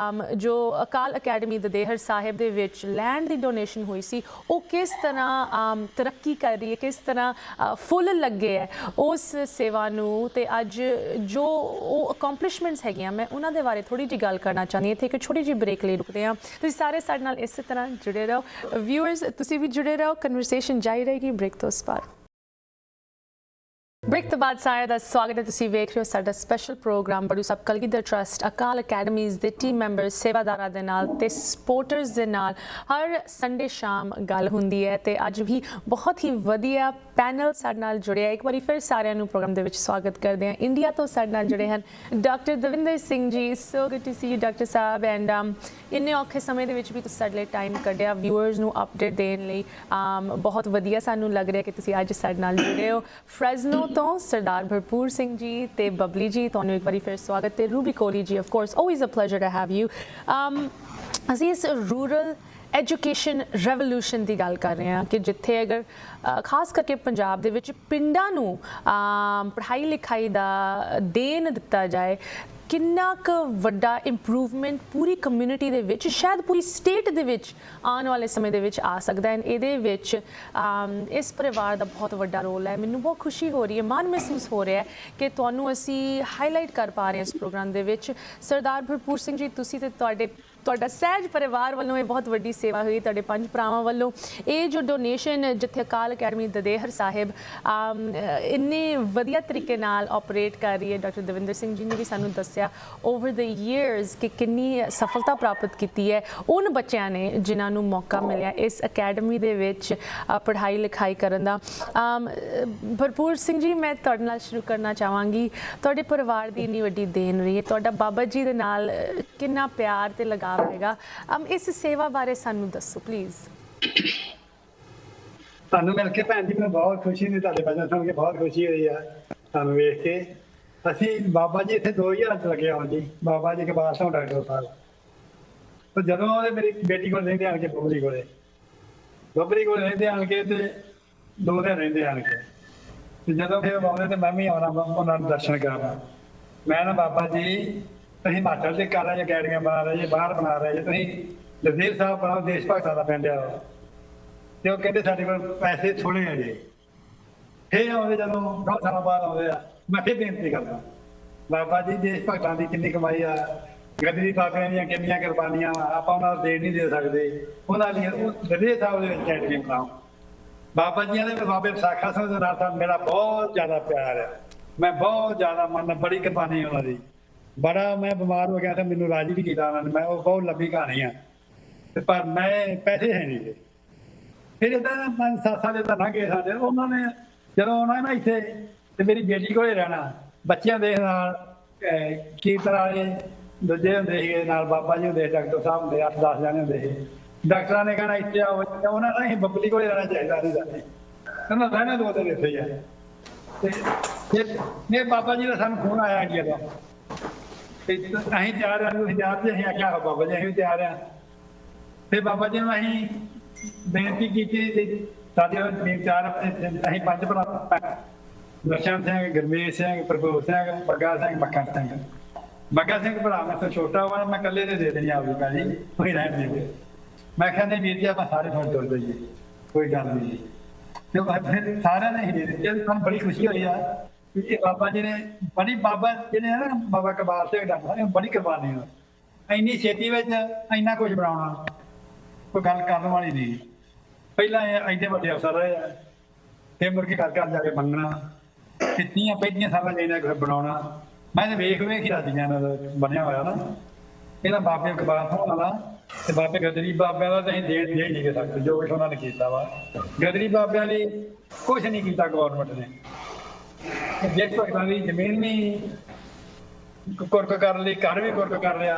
ਜੋ ਅਕਾਲ ਅਕੈਡਮੀ ਦਦੇਹਰ ਸਾਹਿਬ ਦੇ ਵਿੱਚ ਲੈਂਡ ਦੀ ਡੋਨੇਸ਼ਨ ਆਰਗੇਨਾਈਜੇਸ਼ਨ ਹੋਈ ਸੀ ਉਹ ਕਿਸ ਤਰ੍ਹਾਂ ਤਰੱਕੀ ਕਰ ਰਹੀ ਹੈ, ਕਿਸ ਤਰ੍ਹਾਂ ਫੁੱਲ ਲੱਗੇ ਹੈ ਉਸ ਸੇਵਾ ਨੂੰ, ਤੇ ਅੱਜ ਜੋ ਉਹ ਅਕੰਪਲਿਸ਼ਮੈਂਟਸ ਹੈਗੀਆਂ ਮੈਂ ਉਹਨਾਂ ਦੇ ਬਾਰੇ ਥੋੜੀ ਜਿਹੀ ਗੱਲ ਕਰਨਾ ਚਾਹੁੰਦੀ ਹਾਂ। ਇੱਥੇ ਇੱਕ ਛੋਟੀ ਜਿਹੀ ਬ੍ਰੇਕ ਲਈ ਰੁਕਦੇ ਹਾਂ। ਤੁਸੀਂ ਸਾਰੇ ਸਾਡੇ ਨਾਲ ਇਸੇ ਤਰ੍ਹਾਂ ਜੁੜੇ ਰਹੋ, ਵਿਊਅਰਸ ਤੁਸੀਂ ਵੀ ਜੁੜੇ ਰਹੋ, ਕਨਵਰਸੇਸ਼ਨ ਜਾਰੀ ਰਹੇਗੀ ਬ੍ਰੇਕ ਤੋਂ ਉਸ ਬਾਅਦ। ਬ੍ਰੇਕ ਤੋਂ ਬਾਅਦ ਸਾਰਿਆਂ ਦਾ ਸਵਾਗਤ ਹੈ। ਤੁਸੀਂ ਵੇਖ ਰਹੇ ਹੋ ਸਾਡਾ ਸਪੈਸ਼ਲ ਪ੍ਰੋਗਰਾਮ ਬੜੂ ਸਾਹਿਬ ਕਲਗੀਧਰ ਟਰੱਸਟ ਅਕਾਲ ਅਕੈਡਮੀਜ਼ ਦੇ ਟੀਮ ਮੈਂਬਰਸ, ਸੇਵਾਦਾਰਾਂ ਦੇ ਨਾਲ ਤੇ ਸਪੋਰਟਰਸ ਦੇ ਨਾਲ ਹਰ ਸੰਡੇ ਸ਼ਾਮ ਗੱਲ ਹੁੰਦੀ ਹੈ, ਤੇ ਅੱਜ ਵੀ ਬਹੁਤ ਹੀ ਵਧੀਆ ਪੈਨਲ ਸਾਡੇ ਨਾਲ ਜੁੜਿਆ। ਇੱਕ ਵਾਰੀ ਫਿਰ ਸਾਰਿਆਂ ਨੂੰ ਪ੍ਰੋਗਰਾਮ ਦੇ ਵਿੱਚ ਸਵਾਗਤ ਕਰਦੇ ਹਾਂ। ਇੰਡੀਆ ਤੋਂ ਸਾਡੇ ਨਾਲ ਜੁੜੇ ਹਨ doctor Davinder Singh ji. So good to see you doctor ਸਾਹਿਬ, ਐਂਡ ਇੰਨੇ ਔਖੇ ਸਮੇਂ ਦੇ ਵਿੱਚ ਵੀ ਤੁਸੀਂ ਸਾਡੇ ਲਈ ਟਾਈਮ ਕੱਢਿਆ ਵਿਊਅਰਸ ਨੂੰ ਅਪਡੇਟ ਦੇਣ ਲਈ। ਬਹੁਤ ਵਧੀਆ ਸਾਨੂੰ ਲੱਗ ਰਿਹਾ ਕਿ ਤੁਸੀਂ ਅੱਜ ਸਾਡੇ ਨਾਲ ਜੁੜੇ ਹੋ। ਫ੍ਰੈਜ਼ਨੋ ਤੋਂ ਸਰਦਾਰ ਭਰਪੂਰ ਸਿੰਘ ਜੀ ਤੇ ਬਬਲੀ ਜੀ, ਤੁਹਾਨੂੰ ਇੱਕ ਵਾਰੀ ਫਿਰ ਸਵਾਗਤ। ਤੇ Ruby Kohli ji, of course always a pleasure to have you. ਅਸੀਂ ਇਸ ਰੂਰਲ ਐਜੂਕੇਸ਼ਨ ਰੈਵੋਲੂਸ਼ਨ ਦੀ ਗੱਲ ਕਰ ਰਹੇ ਹਾਂ ਕਿ ਜਿੱਥੇ ਅਗਰ ਖਾਸ ਕਰਕੇ ਪੰਜਾਬ ਦੇ ਵਿੱਚ ਪਿੰਡਾਂ ਨੂੰ ਪੜ੍ਹਾਈ ਲਿਖਾਈ ਦਾ ਦੇਣ ਦਿੱਤਾ ਜਾਏ, ਕਿੰਨਾ ਕੁ ਵੱਡਾ ਇੰਪਰੂਵਮੈਂਟ ਪੂਰੀ ਕਮਿਊਨਿਟੀ ਦੇ ਵਿੱਚ, ਸ਼ਾਇਦ ਪੂਰੀ ਸਟੇਟ ਦੇ ਵਿੱਚ ਆਉਣ ਵਾਲੇ ਸਮੇਂ ਦੇ ਵਿੱਚ ਆ ਸਕਦਾ ਹੈ। ਇਹਦੇ ਵਿੱਚ ਇਸ ਪਰਿਵਾਰ ਦਾ ਬਹੁਤ ਵੱਡਾ ਰੋਲ ਹੈ। ਮੈਨੂੰ ਬਹੁਤ ਖੁਸ਼ੀ ਹੋ ਰਹੀ ਹੈ, ਮਾਣ ਮਹਿਸੂਸ ਹੋ ਰਿਹਾ ਹੈ ਕਿ ਤੁਹਾਨੂੰ ਅਸੀਂ ਹਾਈਲਾਈਟ ਕਰ ਪਾ ਰਹੇ ਹਾਂ ਇਸ ਪ੍ਰੋਗਰਾਮ ਦੇ ਵਿੱਚ। ਸਰਦਾਰ ਭਰਪੂਰ ਸਿੰਘ ਜੀ, ਤੁਸੀਂ ਤੇ ਤੁਹਾਡਾ ਸਹਿਜ ਪਰਿਵਾਰ ਵੱਲੋਂ ਇਹ ਬਹੁਤ ਵੱਡੀ ਸੇਵਾ ਹੋਈ, ਤੁਹਾਡੇ 5 ਭਰਾਵਾਂ ਵੱਲੋਂ ਇਹ ਜੋ ਡੋਨੇਸ਼ਨ ਜਿੱਥੇ ਅਕਾਲ ਅਕੈਡਮੀ ਦਦੇਹਰ ਸਾਹਿਬ ਇੰਨੇ ਵਧੀਆ ਤਰੀਕੇ ਨਾਲ ਆਪਰੇਟ ਕਰ ਰਹੀ ਹੈ। ਡਾਕਟਰ ਦਵਿੰਦਰ ਸਿੰਘ ਜੀ ਨੇ ਵੀ ਸਾਨੂੰ ਦੱਸਿਆ ਓਵਰ ਦ ਈਅਰਸ ਕਿ ਕਿੰਨੀ ਸਫਲਤਾ ਪ੍ਰਾਪਤ ਕੀਤੀ ਹੈ ਉਹਨਾਂ ਬੱਚਿਆਂ ਨੇ ਜਿਨ੍ਹਾਂ ਨੂੰ ਮੌਕਾ ਮਿਲਿਆ ਇਸ ਅਕੈਡਮੀ ਦੇ ਵਿੱਚ ਪੜ੍ਹਾਈ ਲਿਖਾਈ ਕਰਨ ਦਾ। ਭਰਪੂਰ ਸਿੰਘ ਜੀ, ਮੈਂ ਤੁਹਾਡੇ ਨਾਲ ਸ਼ੁਰੂ ਕਰਨਾ ਚਾਹਾਂਗੀ। ਤੁਹਾਡੇ ਪਰਿਵਾਰ ਦੀ ਇੰਨੀ ਵੱਡੀ ਦੇਣ ਰਹੀ ਹੈ, ਤੁਹਾਡਾ ਬਾਬਾ ਜੀ ਦੇ ਨਾਲ ਕਿੰਨਾ ਪਿਆਰ ਤੇ ਲਗਾਵ ਹੈਗਾ, ਇਸ ਸੇਵਾ ਬਾਰੇ ਸਾਨੂੰ ਦੱਸੋ ਪਲੀਜ਼। ਤੁਹਾਨੂੰ ਮਿਲ ਕੇ ਭੈਣ ਜੀ ਮੈਨੂੰ ਬਹੁਤ ਖੁਸ਼ੀ ਹੋਈ, ਤੁਹਾਡੇ ਵਜਨ ਸੁਣ ਕੇ ਬਹੁਤ ਖੁਸ਼ੀ ਹੋਈ ਆ ਤੁਹਾਨੂੰ ਵੇਖ ਕੇ। ਅਸੀਂ ਬਾਬਾ ਜੀ ਇੱਥੇ 2000 ਚ ਲੱਗੇ ਆਉਣ ਜੀ, ਬਾਬਾ ਜੀ ਕਬਾਲ ਸਿੰਘ ਡਾਕਟਰ ਸਾਹਿਬ। ਤੇ ਜਦੋਂ ਉਹਦੇ ਮੇਰੀ ਬੇਟੀ ਕੋਲ ਰਹਿੰਦੇ ਆਣ ਕੇ ਬਬਲੀ ਕੋਲ ਰਹਿੰਦੇ ਆਣ ਕੇ ਤੇ 2 ਦਿਨ ਰਹਿੰਦੇ ਆਣ ਕੇ, ਤੇ ਜਦੋਂ ਫਿਰ ਆਉਂਦੇ ਤੇ ਮੈਂ ਵੀ ਆਉਣਾ ਉਹਨਾਂ ਨੂੰ ਦਰਸ਼ਨ ਕਰਾਉਣਾ। ਮੈਂ ਨਾ ਬਾਬਾ ਜੀ ਅਸੀਂ ਹਿਮਾਚਲ ਦੇ ਕਰ ਰਹੇ ਅਕੈਡਮੀਆਂ ਬਣਾ ਰਹੇ ਜੇ, ਬਾਹਰ ਬਣਾ ਰਹੇ ਜੇ, ਤੁਸੀਂ ਲਜ਼ੀਰ ਸਾਹਿਬ ਬਣਾਓ, ਦੇਸ਼ ਭਗਤਾਂ ਦਾ ਪਿੰਡ ਆ। ਤੇ ਉਹ ਕਹਿੰਦੇ ਸਾਡੇ ਕੋਲ ਪੈਸੇ ਥੋੜੇ ਆ ਜੀ। ਫਿਰ ਆਉਂਦੇ ਜਦੋਂ 2 ਸਾਲਾਂ ਬਾਅਦ ਆਉਂਦੇ ਆ, ਮੈਂ ਫਿਰ ਬੇਨਤੀ ਕਰਦਾ ਬਾਬਾ ਜੀ ਦੇਸ਼ ਭਗਤਾਂ ਦੀ ਕਿੰਨੀ ਕਮਾਈ ਆ, ਗਦਰੀ ਬਾਬਿਆਂ ਦੀਆਂ ਕਿੰਨੀਆਂ ਕੁਰਬਾਨੀਆਂ ਆਪਾਂ ਉਹਨਾਂ ਨੂੰ ਦੇ ਨਹੀਂ ਦੇ ਸਕਦੇ, ਉਹਨਾਂ ਲਈ ਲਜ਼ੀਰ ਸਾਹਿਬ ਦੇ ਵਿੱਚ ਅਕੈਡਮੀ ਬਣਾਓ। ਬਾਬਾ ਜੀਆਂ ਦੇ ਬਾਬੇ ਵਿਸਾਖਾ ਸਿੰਘ ਦੇ ਨਾਲ ਮੇਰਾ ਬਹੁਤ ਜ਼ਿਆਦਾ ਪਿਆਰ ਹੈ। ਮੈਂ ਬਹੁਤ ਜ਼ਿਆਦਾ ਮਨ ਬੜੀ ਕੁਰਬਾਨੀ ਉਹਨਾਂ ਦੀ। ਬੜਾ ਮੈਂ ਬਿਮਾਰ ਹੋ ਗਿਆ ਤਾਂ ਮੈਨੂੰ ਰਾਜੀ ਵੀ ਕੀਤਾ ਉਹਨਾਂ ਨੇ, ਮੈਂ ਉਹ ਬਹੁਤ ਲੰਬੀ ਕਹਾਣੀ ਆ, ਪਰ ਮੈਂ ਪੈਸੇ ਹੈ ਨਹੀਂ। ਫਿਰ ਏਦਾਂ 5-7 ਸਾਲ ਤਾਂ ਲੰਘ ਗਏ ਸਾਡੇ। ਉਹਨਾਂ ਨੇ ਜਦੋਂ ਆਉਣਾ ਨਾ ਇੱਥੇ ਤੇ ਮੇਰੀ ਬੇਟੀ ਕੋਲੇ ਰਹਿਣਾ, ਬੱਚਿਆਂ ਦੇ ਨਾਲ ਕੀਰਤਨ ਵਾਲੇ ਦੂਜੇ ਹੁੰਦੇ ਸੀਗੇ ਨਾਲ, ਬਾਬਾ ਜੀ ਹੁੰਦੇ, ਡਾਕਟਰ ਸਾਹਿਬ ਹੁੰਦੇ, 8-10 ਜਾਣੇ ਹੁੰਦੇ ਸੀ। ਡਾਕਟਰਾਂ ਨੇ ਕਹਿਣਾ ਇੱਥੇ ਆਓ, ਉਹਨਾਂ ਦਾ ਅਸੀਂ ਬੱਬਲੀ ਕੋਲੇ ਰਹਿਣਾ ਚਾਹੀਦਾ ਨਹੀਂ ਸਾਡੇ, ਉਹਨਾਂ ਰਹਿਣਾ 2 ਦਿਨ ਇੱਥੇ ਹੀ ਆ। ਤੇ ਇਹ ਬਾਬਾ ਜੀ ਦਾ ਸਾਨੂੰ ਫੋਨ ਆਇਆ ਜੀ ਜਦੋਂ ਅਸੀਂ ਤਿਆਰ ਹਾਂ, ਤੁਸੀਂ ਤਿਆਰ ਜੀ? ਅਸੀਂ ਆਖਿਆ ਬਾਬਾ ਜੀ ਅਸੀਂ ਤਿਆਰ ਹਾਂ। ਫਿਰ ਬਾਬਾ ਜੀ ਨੂੰ ਅਸੀਂ ਬੇਨਤੀ ਕੀਤੀ, ਸਾਡੇ 4 ਅਸੀਂ 5 ਭਰਾ, ਦਰਸ਼ਨ ਸਿੰਘ, ਗੁਰਮੀਤ ਸਿੰਘ, ਭਰਪੂਰ ਸਿੰਘ, ਬੱਗਾ ਸਿੰਘ, ਮੱਖਣ ਸਿੰਘ। ਬੱਗਾ ਸਿੰਘ ਭਰਾ ਮੈਂ ਤੋਂ ਛੋਟਾ ਵਾ, ਮੈਂ ਇਕੱਲੇ ਦੇ ਦੇਣੀ ਆਪਦੀ ਭਾਜੀ, ਤੁਸੀਂ ਰਹਿਣ ਦੇ। ਮੈਂ ਕਿਹਾ ਨਹੀਂ ਵੀਰ ਜੀ ਆਪਾਂ ਸਾਰੇ ਫੋਨ ਤੁਰ ਜਾਈਏ, ਕੋਈ ਗੱਲ ਨਹੀਂ। ਤੇ ਫਿਰ ਸਾਰਿਆਂ ਨੇ ਹੀ ਦੇ ਦਿੱਤੇ। ਸਾਨੂੰ ਬੜੀ ਖੁਸ਼ੀ ਹੋਈ ਆ ਕਿ ਬਾਬਾ ਜੀ ਨੇ ਬੜੀ, ਬਾਬਾ ਜਿਹੜੇ ਨਾ ਬਾਬਾ ਕਬਾਲ ਸਿੰਘ ਡਾਕਟਰ, ਬੜੀ ਕੁਰਬਾਨੀ ਆ। ਇੰਨੀ ਛੇਤੀ ਵਿੱਚ ਇੰਨਾ ਕੁਝ ਬਣਾਉਣਾ ਕੋਈ ਗੱਲ ਕਰਨ ਵਾਲੀ ਨਹੀਂ। ਪਹਿਲਾਂ ਇਹ ਐਡੇ ਵੱਡੇ ਅਫਸਰ ਰਹੇ ਆ, ਫਿਰ ਮੁੜ ਕੇ ਘਰ ਘਰ ਜਾ ਕੇ ਮੰਗਣਾ, ਕਿੰਨੀਆਂ 35 ਸਾਲਾਂ ਲੈਣਾ ਕੁਝ ਬਣਾਉਣਾ। ਮੈਂ ਤਾਂ ਵੇਖ ਹੀ ਰਾਜੀਆਂ ਇਹਨਾਂ ਦਾ ਬਣਿਆ ਹੋਇਆ ਨਾ, ਇਹਨਾਂ ਬਾਬੇ ਕਬਾਲ ਸਿੰਘ ਵਾਲਾ ਤੇ ਬਾਬੇ ਗਦਰੀ ਬਾਬਿਆਂ ਦਾ ਤਾਂ ਅਸੀਂ ਦੇ ਨਹੀਂ ਦੇ ਸਕਦੇ ਜੋ ਕੁਛ ਉਹਨਾਂ ਨੇ ਕੀਤਾ ਵਾ। ਗਦਰੀ ਬਾਬਿਆਂ ਲਈ ਕੁਛ ਨਹੀਂ ਕੀਤਾ ਗੌਰਮੈਂਟ ਨੇ। ਦੇਸ਼ ਭਗਤਾਂ ਦੀ ਜ਼ਮੀਨ ਵੀ ਕੁਰਕ ਕਰ ਲਈ, ਘਰ ਵੀ ਕੁਰਕ ਕਰ ਲਿਆ।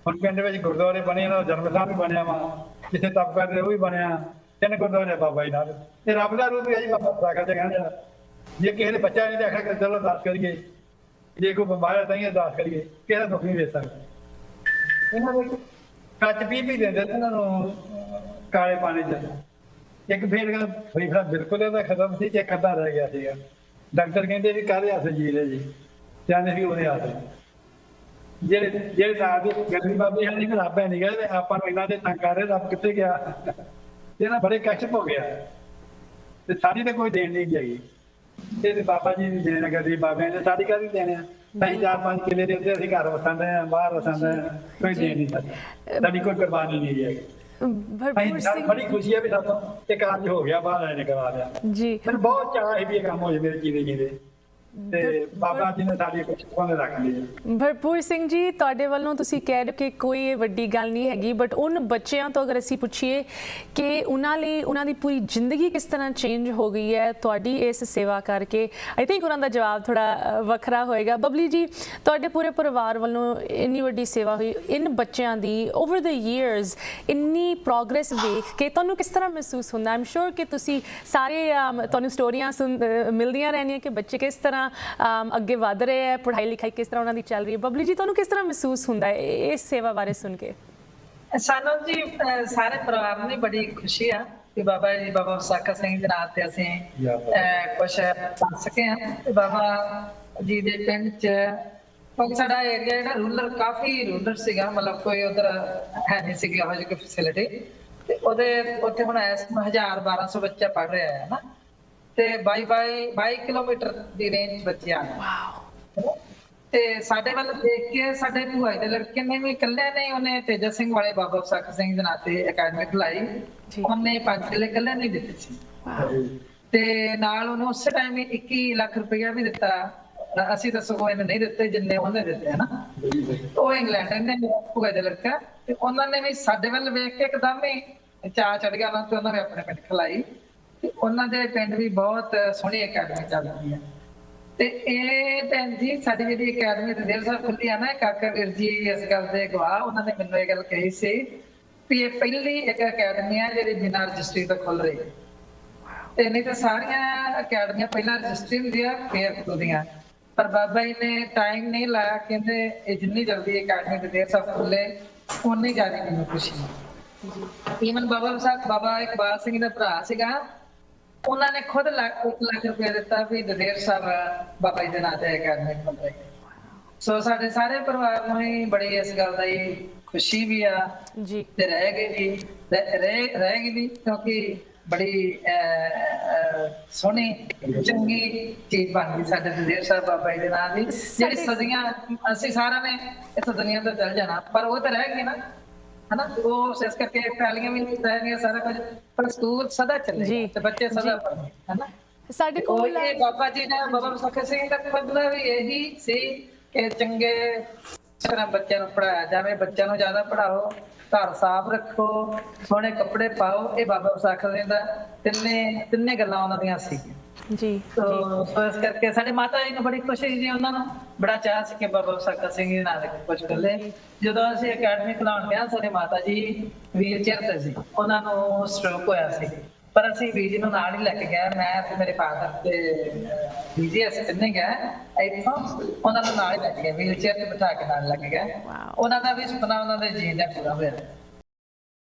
ਹੁਣ ਪਿੰਡ ਵਿੱਚ ਗੁਰਦੁਆਰੇ ਬਣੇ, ਇਹਨਾਂ ਦਾ ਜਨਮ ਸਥਾਨ ਵੀ ਬਣਿਆ ਵਾ, ਜਿੱਥੇ ਤਪ ਕਰਦੇ ਉਹ ਵੀ ਬਣਿਆ। 3 ਗੁਰਦੁਆਰੇ ਬਾਬਾ ਜੀ ਨਾਲ। ਇਹ ਰੱਬ ਦਾ ਰੂਪ ਹੈ ਜੀ ਬਾਬਾ ਦਾਖਲ ਤੇ ਕਹਿੰਦਾ, ਜੇ ਕਿਸੇ ਨੇ ਬੱਚਾ ਨਹੀਂ ਦੇਖਿਆ ਚਲੋ ਅਰਦਾਸ ਕਰੀਏ, ਜੇ ਕੋਈ ਬਿਮਾਰ ਹੈ ਤਾਂ ਹੀ ਅਰਦਾਸ ਕਰੀਏ, ਕਿਸੇ ਦਾ ਦੁੱਖ ਨਹੀਂ ਵੇਚ ਸਕਦਾ। ਇਹਨਾਂ ਦੇ ਕੱਚ ਪੀ ਦਿੰਦੇ ਇਹਨਾਂ ਨੂੰ ਕਾਲੇ ਪਾਣੀ ਚ। ਇੱਕ ਫੇਰ ਫੇਫੜਾ ਬਿਲਕੁਲ ਇਹਦਾ ਖਤਮ ਸੀ, ਇੱਕ ਅੱਧਾ ਰਹਿ ਗਿਆ ਸੀਗਾ। ਡਾਕਟਰ ਕਹਿੰਦੇ ਵੀ ਕਾਹਦੇ ਹੱਥ ਜੀ ਰਹੇ ਜੀ, ਕਹਿੰਦੇ ਵੀ ਉਹਦੇ ਹੱਥ। ਜਿਹੜੇ ਨਾਲ ਦੇ ਗਰੀਬ ਬਾਬੇ ਹਨ, ਰੱਬ ਹੈ ਨਹੀਂ ਗਾ, ਆਪਾਂ ਨੂੰ ਇਹਨਾਂ ਦੇ ਤੰਗ ਕਰ ਰਹੇ, ਰੱਬ ਕਿੱਥੇ ਗਿਆ? ਇਹਨਾਂ ਬੜੇ ਕਸ਼ਟ ਹੋ ਗਿਆ ਤੇ ਸਾਡੀ ਤਾਂ ਕੋਈ ਦੇਣ ਨਹੀਂ ਜਾਈ ਤੇ ਬਾਬਾ ਜੀ ਦੀ ਦੇਣ ਕਰੀ ਬਾਬੇ ਨੇ ਸਾਡੀ ਕਾਹਦੀ ਦੇਣ ਆ ਅਸੀਂ 4-5 ਕਿੱਲੇ ਦੇ ਉੱਤੇ ਅਸੀਂ ਘਰ ਵਸਾਂਦੇ ਆ ਬਾਹਰ ਵਸਾਂਦੇ ਆ ਕੋਈ ਦੇਣ ਨਹੀਂ ਸਾਡੀ ਕੋਈ ਕੁਰਬਾਨੀ ਨਹੀਂ ਹੈ ਭਰਪੂਰ ਸਿੰਘ ਬੜੀ ਖੁਸ਼ੀ ਹੈ ਵੀ ਸਾਡਾ ਇਹ ਕਾਰਜ ਹੋ ਗਿਆ ਬਾਹਰ ਨੇ ਕਰਵਾ ਲਿਆ ਜੀ ਮੈਨੂੰ ਬਹੁਤ ਚਾਅ ਹੈ ਵੀ ਇਹ ਕੰਮ ਹੋ ਜਾਵੇ ਮੇਰੇ ਜੀਵੇ ਜੀਵੇ ਤੇ ਬਾਬਾ ਜੀ ਨੇ ਸਾਡੀ ਕੁਝ ਕੋਨੇ ਰੱਖ ਲਈ ਭਰਪੂਰ ਸਿੰਘ ਜੀ ਤੁਹਾਡੇ ਵੱਲੋਂ ਤੁਸੀਂ ਕਹਿ ਰਹੇ ਕਿ ਕੋਈ ਇਹ ਵੱਡੀ ਗੱਲ ਨਹੀਂ ਹੈਗੀ ਬਟ ਉਨ ਬੱਚਿਆਂ ਤੋਂ ਅਗਰ ਅਸੀਂ ਪੁੱਛੀਏ ਕਿ ਉਹਨਾਂ ਲਈ ਉਹਨਾਂ ਦੀ ਪੂਰੀ ਜ਼ਿੰਦਗੀ ਕਿਸ ਤਰ੍ਹਾਂ ਚੇਂਜ ਹੋ ਗਈ ਹੈ ਤੁਹਾਡੀ ਇਸ ਸੇਵਾ ਕਰਕੇ ਆਈ ਥਿੰਕ ਉਹਨਾਂ ਦਾ ਜਵਾਬ ਥੋੜਾ ਵੱਖਰਾ ਹੋਏਗਾ। ਬਬਲੀ ਜੀ ਤੁਹਾਡੇ ਪੂਰੇ ਪਰਿਵਾਰ ਵੱਲੋਂ ਇੰਨੀ ਵੱਡੀ ਸੇਵਾ ਹੋਈ ਇਨ ਬੱਚਿਆਂ ਦੀ ਓਵਰ ਦ ਈਅਰਸ ਇੰਨੀ ਪ੍ਰੋਗਰੈਸ ਵੇਖ ਕੇ ਤੁਹਾਨੂੰ ਕਿਸ ਤਰ੍ਹਾਂ ਮਹਿਸੂਸ ਹੁੰਦਾ? ਆਮ ਸ਼ੋਰ ਕਿ ਤੁਸੀਂ ਸਾਰੇ ਤੁਹਾਨੂੰ ਸਟੋਰੀਆਂ ਮਿਲਦੀਆਂ ਰਹਿੰਦੀਆਂ ਕਿ ਬੱਚੇ ਕਿਸ ਤਰ੍ਹਾਂ ਅੱਗੇ ਵਧ ਰਹੇ ਹੈ ਪੜ੍ਹਾਈ ਲਿਖਾਈ ਕਿਸ ਤਰ੍ਹਾਂ ਉਹਨਾਂ ਦੀ ਚੱਲ ਰਹੀ ਹੈ। ਬਬਲੀ ਜੀ ਤੁਹਾਨੂੰ ਕਿਸ ਤਰ੍ਹਾਂ ਮਹਿਸੂਸ ਹੁੰਦਾ ਹੈ ਇਸ ਸੇਵਾ ਬਾਰੇ ਸੁਣ ਕੇ? ਸਾਨੂੰ ਜੀ ਸਾਰੇ ਪਰਿਵਾਰ ਨੂੰ ਬੜੀ ਖੁਸ਼ੀ ਆ ਕਿ ਬਾਬਾ ਜੀ ਬਾਬਾ ਵਿਸਾਖਾ ਸਿੰਘ ਦੇ ਨਾਂ ਤੇ ਅਸੀਂ ਕੁਛ ਕਰ ਸਕੇ ਹਾਂ ਤੇ ਬਾਬਾ ਜੀ ਦੇ ਪਿੰਡ 'ਚ ਕਿਉਂਕਿ ਸਾਡਾ ਏਰੀਆ ਜਿਹੜਾ ਰੂਰਲ ਕਾਫੀ ਰੂਰਲ ਸੀਗਾ ਮਤਲਬ ਕੋਈ ਉਧਰ ਹੈ ਨਹੀਂ ਸੀਗੀ ਇਹੋ ਜਿਹੀ ਕੋਈ ਫੈਸਿਲਿਟੀ ਤੇ ਉਹਦੇ ਉੱਥੇ ਹੁਣ ਇਸ 1000-1200 ਬੱਚਾ ਪੜ੍ਹ ਰਿਹਾ ਹੈ ਨਾ ਤੇ 22 ਕਿਲੋਮੀਟਰ ਦੀ ਰੇਂਜ ਬੱਚੇ ਆ ਤੇ ਸਾਡੇ ਵੱਲ ਦੇਖ ਕੇ ਸਾਡੇ ਭੂਆ ਦੇ ਲੜਕੇ ਨੇ ਵੀ ਇਕੱਲੇ ਨੇ ਉਹਨੇ ਤੇਜਾ ਸਿੰਘ ਵਾਲੇ ਬਾਬਾ ਵਿਸਾਖਾ ਸਿੰਘ ਦੇ ਨਾਂ ਤੇ ਅਕੈਡਮੀ ਖੁਲਾਈ ਉਹਨੇ 5 ਕਿੱਲੇ ਇਕੱਲੇ ਨਹੀਂ ਦਿੱਤੇ ਸੀ ਤੇ ਨਾਲ ਉਹਨੇ ਉਸੇ ਟਾਈਮ ਹੀ 21 ਲੱਖ ਰੁਪਇਆ ਵੀ ਦਿੱਤਾ। ਅਸੀਂ ਤਾਂ ਸਗੋਂ ਇਹਨੇ ਨਹੀਂ ਦਿੱਤੇ ਜਿੰਨੇ ਉਹਨੇ ਦਿੱਤੇ ਨਾ ਉਹ ਇੰਗਲੈਂਡ ਨੇ ਭੂਆ ਦੇ ਲੜਕਾ ਤੇ ਉਹਨਾਂ ਨੇ ਵੀ ਸਾਡੇ ਵੱਲ ਵੇਖ ਕੇ ਇੱਕਦਮ ਹੀ ਚਾਅ ਚੜ ਗਿਆ ਉਹਨਾਂ ਤੇ ਉਹਨਾਂ ਨੇ ਆਪਣੇ ਪਿੰਡ ਖਿਲਾਈ ਤੇ ਉਹਨਾਂ ਦੇ ਪਿੰਡ ਵੀ ਬਹੁਤ ਸੋਹਣੀ ਅਕੈਡਮੀ ਚੱਲਦੀ ਹੈ ਤੇ ਇਹ ਭੈਣ ਜੀ ਸਾਡੀ ਜਿਹੜੀ ਅਕੈਡਮੀ ਤੇ ਦੇਰ ਸਾਹਿਬ ਖੁੱਲੀ ਆ ਨਾ ਕਾਕਾ ਵੀਰ ਜੀ ਇਸ ਗੱਲ ਦੇ ਗਵਾਹ ਉਹਨਾਂ ਨੇ ਮੈਨੂੰ ਇਹ ਗੱਲ ਕਹੀ ਸੀ ਵੀ ਇਹ ਪਹਿਲੀ ਇੱਕ ਅਕੈਡਮੀ ਹੈ ਜਿਹੜੀ ਬਿਨਾਂ ਰਜਿਸਟਰੀ ਤੋਂ ਖੁੱਲ ਰਹੀ ਹੈ ਤੇ ਨਹੀਂ ਤਾਂ ਸਾਰੀਆਂ ਅਕੈਡਮੀਆਂ ਪਹਿਲਾਂ ਰਜਿਸਟਰੀ ਹੁੰਦੀਆਂ ਫੇਰ ਖੁੱਲਦੀਆਂ ਪਰ ਬਾਬਾ ਜੀ ਨੇ ਟਾਈਮ ਨਹੀਂ ਲਾਇਆ ਕਹਿੰਦੇ ਇਹ ਜਿੰਨੀ ਜਲਦੀ ਅਕੈਡਮੀ ਤੇ ਦੇਰ ਸਾਹਿਬ ਖੁੱਲੇ ਉਨੀ ਜ਼ਿਆਦਾ ਮੈਨੂੰ ਖੁਸ਼ੀ ਈਵਨ ਬਾਬਾ ਇਕਬਾਲ ਸਿੰਘ ਦਾ ਭਰਾ ਸੀਗਾ ਉਹਨਾਂ ਨੇ ਖੁਦ ਲੱਖ ਰੁਪਏ ਦਿੱਤਾ ਵੀ ਦਲੇਰ ਸਾਹਿਬ ਬਾਬਾ ਜੀ ਦੇ ਨਾਂ ਤੇ ਅਕੈਡਮੀ ਖੋਲ ਰਹੀ ਸੋ ਸਾਡੇ ਸਾਰੇ ਪਰਿਵਾਰ ਨੂੰ ਹੀ ਬੜੀ ਇਸ ਗੱਲ ਦਾ ਖੁਸ਼ੀ ਵੀ ਆ ਜੀ ਤੇ ਰਹੇਗੀ ਵੀ ਕਿਉਂਕਿ ਬੜੀ ਸੋਹਣੀ ਚੰਗੀ ਚੀਜ਼ ਬਣ ਗਈ ਸਾਡੇ ਦਲੇਰ ਸਾਹਿਬ ਬਾਬਾ ਜੀ ਦੇ ਨਾਂ ਦੀ ਜਿਹੜੀ ਸਦੀਆਂ ਅਸੀਂ ਸਾਰਿਆਂ ਨੇ ਇਸ ਦੁਨੀਆ ਤੋਂ ਚਲ ਜਾਣਾ ਪਰ ਉਹ ਤਾਂ ਰਹਿ ਗਈ ਨਾ ਹਨਾ ਉਹ ਇਸ ਕਰਕੇ ਫੈਲੀਆਂ ਵੀ ਨਹੀਂ ਰਹਿਣੀਆਂ ਸਾਰਾ ਕੁਝ ਪਰ ਸਕੂਲ ਸਦਾ ਚੱਲੇ ਤੇ ਬੱਚੇ ਸਦਾ ਪੜ੍ਹਦੇ ਹਨਾ ਸਾਡੇ ਕੋਲ ਇਹ ਬਾਬਾ ਜੀ ਨੇ ਬਾਬਾ ਵਿਸਾਖਾ ਸਿੰਘ ਦਾ ਮਤਲਬ ਵੀ ਇਹੀ ਸੀ ਕਿ ਚੰਗੇ ਤਰ੍ਹਾਂ ਬੱਚਿਆਂ ਨੂੰ ਪੜਾਇਆ ਜਾਵੇ ਬੱਚਿਆਂ ਨੂੰ ਜ਼ਿਆਦਾ ਪੜਾਓ ਘਰ ਸਾਫ਼ ਰੱਖੋ ਸੋਹਣੇ ਕੱਪੜੇ ਪਾਓ ਇਹ ਬਾਬਾ ਵਿਸਾਖਾ ਸਿੰਘ ਦਾ ਤਿੰਨੇ ਗੱਲਾਂ ਉਹਨਾਂ ਦੀਆਂ ਸੀ ਜੀ ਸੋ ਇਸ ਕਰਕੇ ਸਾਡੇ ਮਾਤਾ ਜੀ ਨੂੰ ਬੜੀ ਖੁਸ਼ੀ ਸੀ ਉਹਨਾਂ ਨੂੰ ਬੜਾ ਚਾਹ ਸੀ ਕਿ ਬਾਬਾ ਵਿਸਾਖਾ ਸਿੰਘ ਜੀ ਨਾਲ ਕੁਝ ਕਰੇ ਜਦੋਂ ਅਸੀਂ ਅਕੈਡਮੀ ਖੁਲਾਉਣ ਗਏ ਸਾਡੇ ਮਾਤਾ ਜੀ ਵੀਲ ਚੇਅਰ ਤੇ ਸੀ ਉਹਨਾਂ ਨੂੰ ਸਟ੍ਰੋਕ ਹੋਇਆ ਸੀ ਪਰ ਅਸੀਂ ਬੀਜੀ ਨੂੰ ਨਾਲ ਹੀ ਲੈ ਕੇ ਗਏ ਮੈਂ ਤੇ ਮੇਰੇ ਫਾਦਰ ਤੇ ਬੀਜੀ ਅਸੀਂ ਤਿੰਨੇ ਗਏ ਇੱਥੋਂ ਉਹਨਾਂ ਨੂੰ ਨਾਲ ਹੀ ਲੈ ਕੇ ਗਏ ਵੀਲ ਚੇਅਰ ਤੇ ਬਿਠਾ ਕੇ ਨਾਲ ਲੈ ਕੇ ਗਏ ਉਹਨਾਂ ਦਾ ਵੀ ਸੁਪਨਾ ਉਹਨਾਂ ਦੇ ਜੀਣ ਦਾ ਪੂਰਾ ਹੋਇਆ।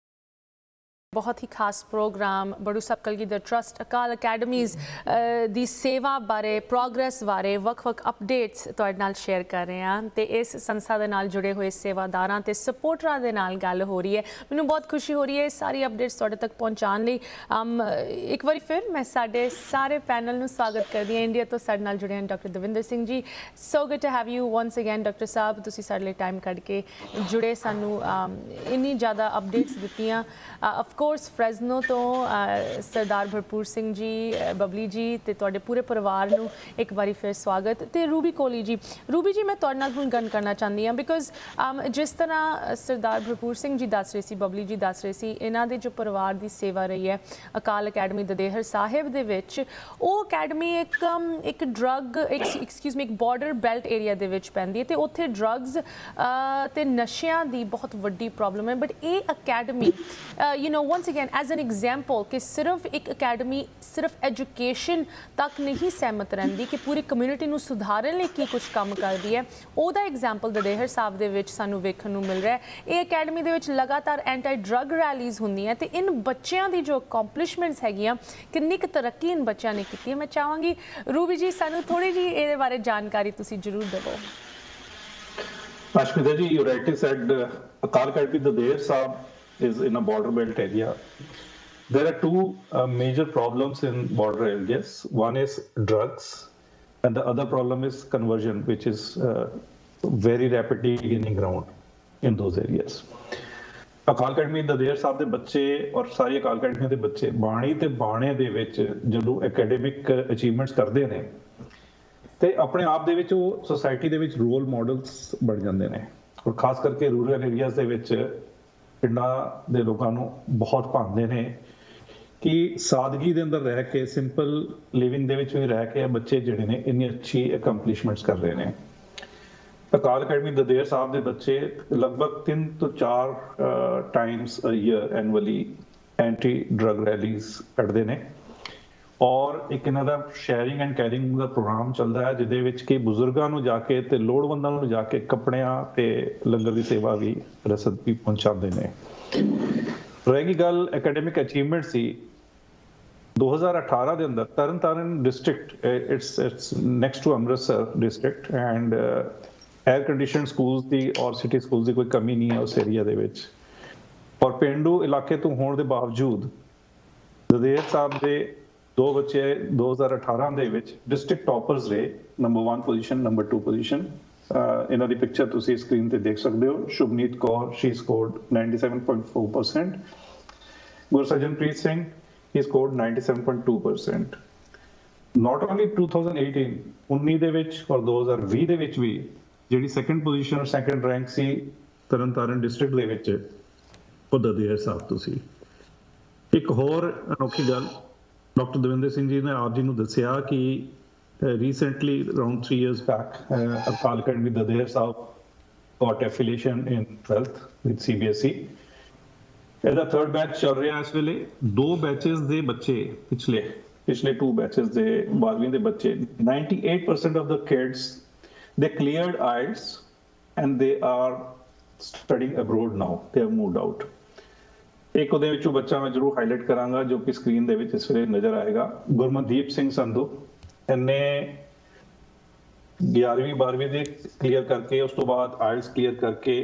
ਬਹੁਤ ਹੀ ਖਾਸ ਪ੍ਰੋਗਰਾਮ ਬੜੂ ਸਾਹਿਬ ਕਲਗੀਧਰ ਟਰਸਟ ਅਕਾਲ ਅਕੈਡਮੀਜ਼ ਦੀ ਸੇਵਾ ਬਾਰੇ ਪ੍ਰੋਗਰੈਸ ਬਾਰੇ ਵੱਖ-ਵੱਖ ਅਪਡੇਟਸ ਤੁਹਾਡੇ ਨਾਲ ਸ਼ੇਅਰ ਕਰ ਰਹੇ ਹਾਂ ਤੇ ਇਸ ਸੰਸਥਾ ਦੇ ਨਾਲ ਜੁੜੇ ਹੋਏ ਸੇਵਾਦਾਰਾਂ ਤੇ ਸਪੋਰਟਰਾਂ ਦੇ ਨਾਲ ਗੱਲ ਹੋ ਰਹੀ ਹੈ। ਮੈਨੂੰ ਬਹੁਤ ਖੁਸ਼ੀ ਹੋ ਰਹੀ ਹੈ ਸਾਰੀ ਅਪਡੇਟਸ ਤੁਹਾਡੇ ਤੱਕ ਪਹੁੰਚਾਉਣ ਲਈ। ਇੱਕ ਵਾਰੀ ਫਿਰ ਮੈਂ ਸਾਡੇ ਸਾਰੇ ਪੈਨਲ ਨੂੰ ਸਵਾਗਤ ਕਰਦੀ ਹਾਂ। ਇੰਡੀਆ ਤੋਂ ਸਾਡੇ ਨਾਲ ਜੁੜੇ ਹਨ doctor Davinder Singh ji. So good to have you once again doctor ਸਾਹਿਬ ਤੁਸੀਂ ਸਾਡੇ ਲਈ ਟਾਈਮ ਕੱਢ ਕੇ ਜੁੜੇ ਸਾਨੂੰ ਇੰਨੀ ਜ਼ਿਆਦਾ ਅਪਡੇਟਸ ਦਿੱਤੀਆਂ। ਆਫ ਕੋਰਸ ਫਰੈਜ਼ਨੋ ਤੋਂ ਸਰਦਾਰ ਭਰਪੂਰ ਸਿੰਘ ਜੀ ਬਬਲੀ ਜੀ ਤੇ ਤੁਹਾਡੇ ਪੂਰੇ ਪਰਿਵਾਰ ਨੂੰ ਇੱਕ ਵਾਰੀ ਫਿਰ ਸਵਾਗਤ ਤੇ ਰੂਬੀ ਕੋਹਲੀ ਜੀ। ਰੂਬੀ ਜੀ ਮੈਂ ਤੁਹਾਡੇ ਨਾਲ ਹੁਣ ਗੱਲ ਕਰਨਾ ਚਾਹੁੰਦੀ ਹਾਂ ਬਿਕੋਜ਼ ਜਿਸ ਤਰ੍ਹਾਂ ਸਰਦਾਰ ਭਰਪੂਰ ਸਿੰਘ ਜੀ ਦੱਸ ਰਹੇ ਸੀ ਬਬਲੀ ਜੀ ਦੱਸ ਰਹੇ ਸੀ ਇਹਨਾਂ ਦੇ ਜੋ ਪਰਿਵਾਰ ਦੀ ਸੇਵਾ ਰਹੀ ਹੈ ਅਕਾਲ ਅਕੈਡਮੀ ਦਦੇਹਰ ਸਾਹਿਬ ਦੇ ਵਿੱਚ ਉਹ ਅਕੈਡਮੀ ਇੱਕ ਡਰੱਗ ਐਕਸਕਿਊਜ਼ ਮੀ ਇੱਕ ਬਾਰਡਰ ਬੈਲਟ ਏਰੀਆ ਦੇ ਵਿੱਚ ਪੈਂਦੀ ਹੈ ਤੇ ਉੱਥੇ ਡਰੱਗਸ ਤੇ ਨਸ਼ਿਆਂ ਦੀ ਬਹੁਤ ਵੱਡੀ ਪ੍ਰੋਬਲਮ ਹੈ ਬਟ ਇਹ academy you know once again as an example ਕਿ ਸਿਰਫ ਇੱਕ ਅਕੈਡਮੀ ਸਿਰਫ ਐਜੂਕੇਸ਼ਨ ਤੱਕ ਨਹੀਂ ਸਹਿਮਤ ਰਹਿੰਦੀ ਕਿ ਪੂਰੀ ਕਮਿਊਨਿਟੀ ਨੂੰ ਸੁਧਾਰਨ ਲਈ ਕੀ ਕੁਝ ਕੰਮ ਕਰਦੀ ਹੈ ਉਹਦਾ ਐਗਜ਼ਾਮਪਲ ਦਦੇਹਰ ਸਾਹਿਬ ਦੇ ਵਿੱਚ ਸਾਨੂੰ ਵੇਖਣ ਨੂੰ ਮਿਲ ਰਿਹਾ ਹੈ। ਇਹ ਅਕੈਡਮੀ ਦੇ ਵਿੱਚ ਲਗਾਤਾਰ ਐਂਟੀ ਡਰੱਗ ਰੈਲੀਜ਼ ਹੁੰਦੀਆਂ ਤੇ ਇਨ ਬੱਚਿਆਂ ਦੀ ਜੋ ਅਕੰਪਲਿਸ਼ਮੈਂਟਸ ਹੈਗੀਆਂ ਕਿੰਨੀ ਕੁ ਤਰੱਕੀ ਇਨ ਬੱਚਿਆਂ ਨੇ ਕੀਤੀ ਹੈ ਮੈਂ ਚਾਹਾਂਗੀ ਰੂਬੀ ਜੀ ਸਾਨੂੰ ਥੋੜੀ ਜਿਹੀ ਇਹਦੇ ਬਾਰੇ ਜਾਣਕਾਰੀ ਤੁਸੀਂ ਜ਼ਰੂਰ ਦਿਓ। Ashmita ji, you rightly said Akal Academy Dader Sahib is in a border belt area. There are two major problems in border areas. One is drugs, and the other problem is conversion, which is very rapidly gaining ground in those areas. Akal Academy Dadehar Sahib ਦੇ ਬੱਚੇ ਔਰ ਸਾਰੀ ਅਕਾਲ academy ਦੇ ਬੱਚੇ ਬਾਣੀ ਤੇ ਬਾਣੇ ਦੇ ਵਿੱਚ ਜਦੋਂ ਐਕੈਡਮਿਕ ਅਚੀਵਮੈਂਟਸ ਕਰਦੇ ਨੇ ਤੇ ਆਪਣੇ ਆਪ ਦੇ ਵਿੱਚ ਉਹ ਸੋਸਾਇਟੀ ਦੇ ਵਿੱਚ ਰੋਲ ਮਾਡਲਸ ਬਣ ਜਾਂਦੇ ਨੇ ਔਰ ਖਾਸ ਕਰਕੇ ਰੂਰਲ ਏਰੀਆਜ਼ ਦੇ ਵਿੱਚ ਪਿੰਡਾਂ ਦੇ ਲੋਕਾਂ ਨੂੰ ਬਹੁਤ ਭਾਉਂਦੇ ਨੇ ਕਿ ਸਾਦਗੀ ਦੇ ਅੰਦਰ ਰਹਿ ਕੇ ਸਿੰਪਲ ਲਿਵਿੰਗ ਦੇ ਵਿੱਚ ਵੀ ਰਹਿ ਕੇ ਬੱਚੇ ਜਿਹੜੇ ਨੇ ਇੰਨੀ ਅੱਛੀ ਅਕੰਪਲਿਸ਼ਮੈਂਟਸ ਕਰ ਰਹੇ ਨੇ। ਅਕਾਲ ਅਕੈਡਮੀ ਦਦੇਰ ਸਾਹਿਬ ਦੇ ਬੱਚੇ ਲਗਭਗ 3 ਤੋਂ 4 times a year annually anti drug rallies ਕੱਢਦੇ ਨੇ ਔਰ ਇੱਕ ਇਹਨਾਂ ਦਾ ਸ਼ੇਅਰਿੰਗ ਐਂਡ ਕੈਰਿੰਗ ਦਾ ਪ੍ਰੋਗਰਾਮ ਚੱਲਦਾ ਹੈ ਜਿਹਦੇ ਵਿੱਚ ਕਿ ਬਜ਼ੁਰਗਾਂ ਨੂੰ ਜਾ ਕੇ ਤੇ ਲੋੜਵੰਦਾਂ ਨੂੰ ਜਾ ਕੇ ਕੱਪੜਿਆਂ ਤੇ ਲੰਗਰ ਦੀ ਸੇਵਾ ਵੀ ਰਸਦ ਵੀ ਪਹੁੰਚਾਉਂਦੇ ਨੇ। ਰਹਿ ਗਈ ਗੱਲ ਐਕੈਡਮਿਕ ਅਚੀਵਮੈਂਟ ਸੀ 2018 ਦੇ ਅੰਦਰ Tarn Taran district it's next to Amritsar district and air condition schools ਦੀ ਔਰ ਸਿਟੀ ਸਕੂਲਸ ਦੀ ਕੋਈ ਕਮੀ ਨਹੀਂ ਹੈ ਉਸ ਏਰੀਆ ਦੇ ਵਿੱਚ ਔਰ ਪੇਂਡੂ ਇਲਾਕੇ ਤੋਂ ਹੋਣ ਦੇ ਬਾਵਜੂਦ ਦਦੇਰ ਸਾਹਿਬ ਦੇ ਦੋ ਬੱਚੇ 2018 ਦੇ ਵਿੱਚ ਡਿਸਟ੍ਰਿਕਟ ਟੌਪਰਸ ਰਹੇ ਨੰਬਰ 1 ਪੋਜੀਸ਼ਨ ਨੰਬਰ 2 ਪੋਜੀਸ਼ਨ ਇਹਨਾਂ ਦੀ ਪਿਕਚਰ ਤੁਸੀਂ ਸਕਰੀਨ ਤੇ ਦੇਖ ਸਕਦੇ ਹੋ। ਸ਼ੁਭਨੀਤ Kaur she scored 97.4%, ਗੁਰਸਜਨਪ੍ਰੀਤ Singh he scored 97.2%। not only 2018 ਦੇ ਵਿੱਚ ਔਰ 2020 ਦੇ ਵਿੱਚ ਵੀ ਜਿਹੜੀ ਸੈਕੰਡ ਪੋਜੀਸ਼ਨ ਔਰ ਸੈਕੰਡ ਰੈਂਕ ਸੀ ਤਰਨਤਾਰਨ ਡਿਸਟ੍ਰਿਕਟ ਦੇ ਵਿੱਚ ਉਹ ਦਦੇਰ ਸਾਹਿਬ ਤੋਂ ਸੀ। ਇੱਕ ਹੋਰ ਅਨੋਖੀ ਗੱਲ ਡਾਕਟਰ ਦਵਿੰਦਰ ਸਿੰਘ ਜੀ ਨੇ ਆਪ ਜੀ ਨੂੰ ਦੱਸਿਆ ਕਿ recently around 3 years back Akal Academy Dader Sahib got affiliation in 12th with CBSE। ਇਹਦਾ ਥਰਡ ਬੈਚ ਚੱਲ ਰਿਹਾ ਇਸ ਵੇਲੇ। ਦੋ ਬੈਚਸ ਦੇ ਬੱਚੇ ਪਿਛਲੇ 2 ਬੈਚਸ ਦੇ 12ਵੀਂ ਦੇ ਬੱਚੇ 98% of the kids they cleared IELTS and they are studying abroad now, they have moved out। ਇੱਕ ਉਹਦੇ ਵਿੱਚੋਂ ਬੱਚਾ ਮੈਂ ਜ਼ਰੂਰ ਹਾਈਲਾਈਟ ਕਰਾਂਗਾ ਜੋ ਕਿ ਸਕਰੀਨ ਦੇ ਵਿੱਚ ਇਸ ਵੇਲੇ ਨਜ਼ਰ ਆਏਗਾ, ਗੁਰਮਨਦੀਪ ਸਿੰਘ ਸੰਧੂ। ਇਹਨੇ 11ਵੀਂ 12ਵੀਂ ਦੇ ਕਲੀਅਰ ਕਰਕੇ ਉਸ ਤੋਂ ਬਾਅਦ ਆਇਲਟਸ ਕਲੀਅਰ ਕਰਕੇ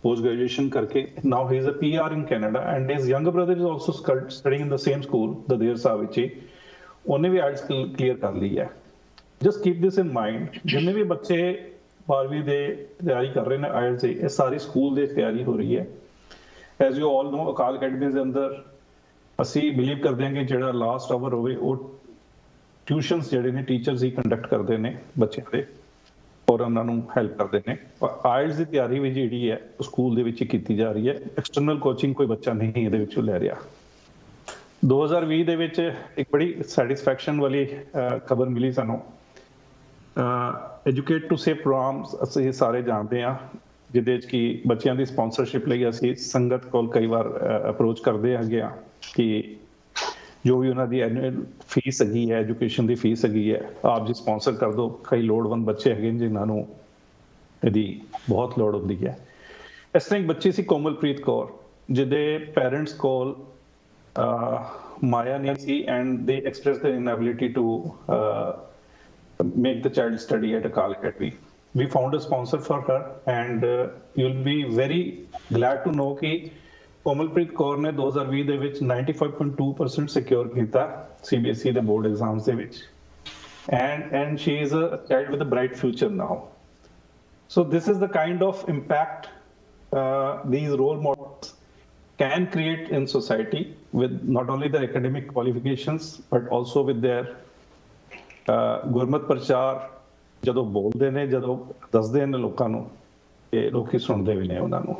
post graduation ਕਰਕੇ now he is a PR in Canada and his younger brother is also studying in the same school Dader ਸਾਹਿਬ ਵਿੱਚ। ਉਹਨੇ ਵੀ ਆਇਲਟਸ ਕਲੀਅਰ ਕਰ ਲਈ ਹੈ। just keep this in mind, ਜਿੰਨੇ ਵੀ ਬੱਚੇ 12ਵੀਂ ਦੇ ਤਿਆਰੀ ਕਰ ਰਹੇ ਨੇ ਆਇਲਟਸ ਦੀ ਇਹ ਸਾਰੀ ਸਕੂਲ ਦੀ ਤਿਆਰੀ ਹੋ ਰਹੀ ਹੈ। as you all know Akal academy ਦੇ ਅੰਦਰ ਅਸੀਂ ਬਿਲੀਵ ਕਰਦੇ ਹਾਂ ਕਿ ਜਿਹੜਾ ਲਾਸਟ ਆਵਰ ਹੋਵੇ ਉਹ ਟਿਊਸ਼ਨਸ ਜਿਹੜੇ ਨੇ ਟੀਚਰਸ ਹੀ ਕੰਡਕਟ ਕਰਦੇ ਨੇ ਬੱਚਿਆਂ ਦੇ ਔਰ ਉਹਨਾਂ ਨੂੰ ਹੈਲਪ ਕਰਦੇ ਨੇ। ਆਇਲਟਸ ਦੀ ਤਿਆਰੀ ਵੀ ਜਿਹੜੀ ਹੈ ਸਕੂਲ ਦੇ ਵਿੱਚ ਹੀ ਕੀਤੀ ਜਾ ਰਹੀ ਹੈ, ਐਕਸਟਰਨਲ ਕੋਚਿੰਗ ਕੋਈ ਬੱਚਾ ਨਹੀਂ ਇਹਦੇ ਵਿੱਚੋਂ ਲੈ ਰਿਹਾ। 2020 ਦੇ ਵਿੱਚ ਇੱਕ ਬੜੀ ਸੈਟੀਸਫੈਕਸ਼ਨ ਵਾਲੀ ਖਬਰ ਮਿਲੀ ਸਾਨੂੰ। ਐਜੂਕੇਟ ਟੂ ਸੇਵ ਪ੍ਰੋਗਰਾਮਸ ਅਸੀਂ ਸਾਰੇ ਜਾਣਦੇ ਹਾਂ ਜਿਹਦੇ ਵਿੱਚ ਕਿ ਬੱਚਿਆਂ ਦੀ ਸਪਾਂਸਰਸ਼ਿਪ ਲਈ ਅਸੀਂ ਸੰਗਤ ਕੋਲ ਕਈ ਵਾਰ ਅਪਰੋਚ ਕਰਦੇ ਹੈਗੇ ਆ ਕਿ ਜੋ ਵੀ ਉਹਨਾਂ ਦੀ ਐਨੂਅਲ ਫੀਸ ਹੈਗੀ ਹੈ ਐਜੂਕੇਸ਼ਨ ਦੀ ਫੀਸ ਹੈਗੀ ਹੈ ਆਪ ਜੀ ਸਪਾਂਸਰ ਕਰ ਦਿਓ। ਕਈ ਲੋੜਵੰਦ ਬੱਚੇ ਹੈਗੇ ਜਿਨ੍ਹਾਂ ਨੂੰ ਇਹਦੀ ਬਹੁਤ ਲੋੜ ਹੁੰਦੀ ਹੈ। ਇਸ ਤਰ੍ਹਾਂ ਇੱਕ ਬੱਚੀ ਸੀ ਕੋਮਲਪ੍ਰੀਤ ਕੌਰ ਜਿਹਦੇ ਪੇਰੈਂਟਸ ਕੋਲ ਮਾਇਆ ਨਹੀਂ ਸੀ and they express their inability to make the child study at Akal Academy. We found a sponsor for her and you'll be very glad to know कि ਕੋਮਲਪ੍ਰੀਤ ਕੌਰ ਨੇ 2020 ਦੇ ਵਿੱਚ 95.2% ਸਿਕਿਉਰ ਕੀਤਾ CBSE ਦੇ ਬੋਰਡ ਐਗਜ਼ਾਮਸ ਦੇ ਵਿੱਚ and she is a child with a bright future now. So this is the kind of impact these role models can create in society with not only their academic qualifications but also with their ਗੁਰਮਤ ਪ੍ਰਚਾਰ ਜਦੋਂ ਬੋਲਦੇ ਨੇ ਜਦੋਂ ਦੱਸਦੇ ਨੇ ਲੋਕਾਂ ਨੂੰ ਇਹ ਲੋਕੀ ਸੁਣਦੇ ਵੀ ਨੇ ਉਹਨਾਂ ਨੂੰ।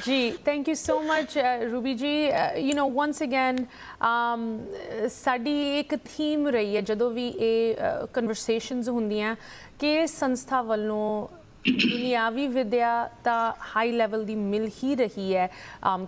जी, thank you so much, Ruby ji. You know, once again, ਸਾਡੀ ਇੱਕ ਥੀਮ ਰਹੀ ਹੈ ਜਦੋਂ ਵੀ ਇਹ ਕਨਵਰਸੇਸ਼ਨਸ ਹੁੰਦੀਆਂ ਕਿ ਸੰਸਥਾ ਵੱਲੋਂ ਦੁਨਿਆਵੀ ਵਿਦਿਆ ਤਾਂ ਹਾਈ ਲੈਵਲ ਦੀ ਮਿਲ ਹੀ ਰਹੀ ਹੈ,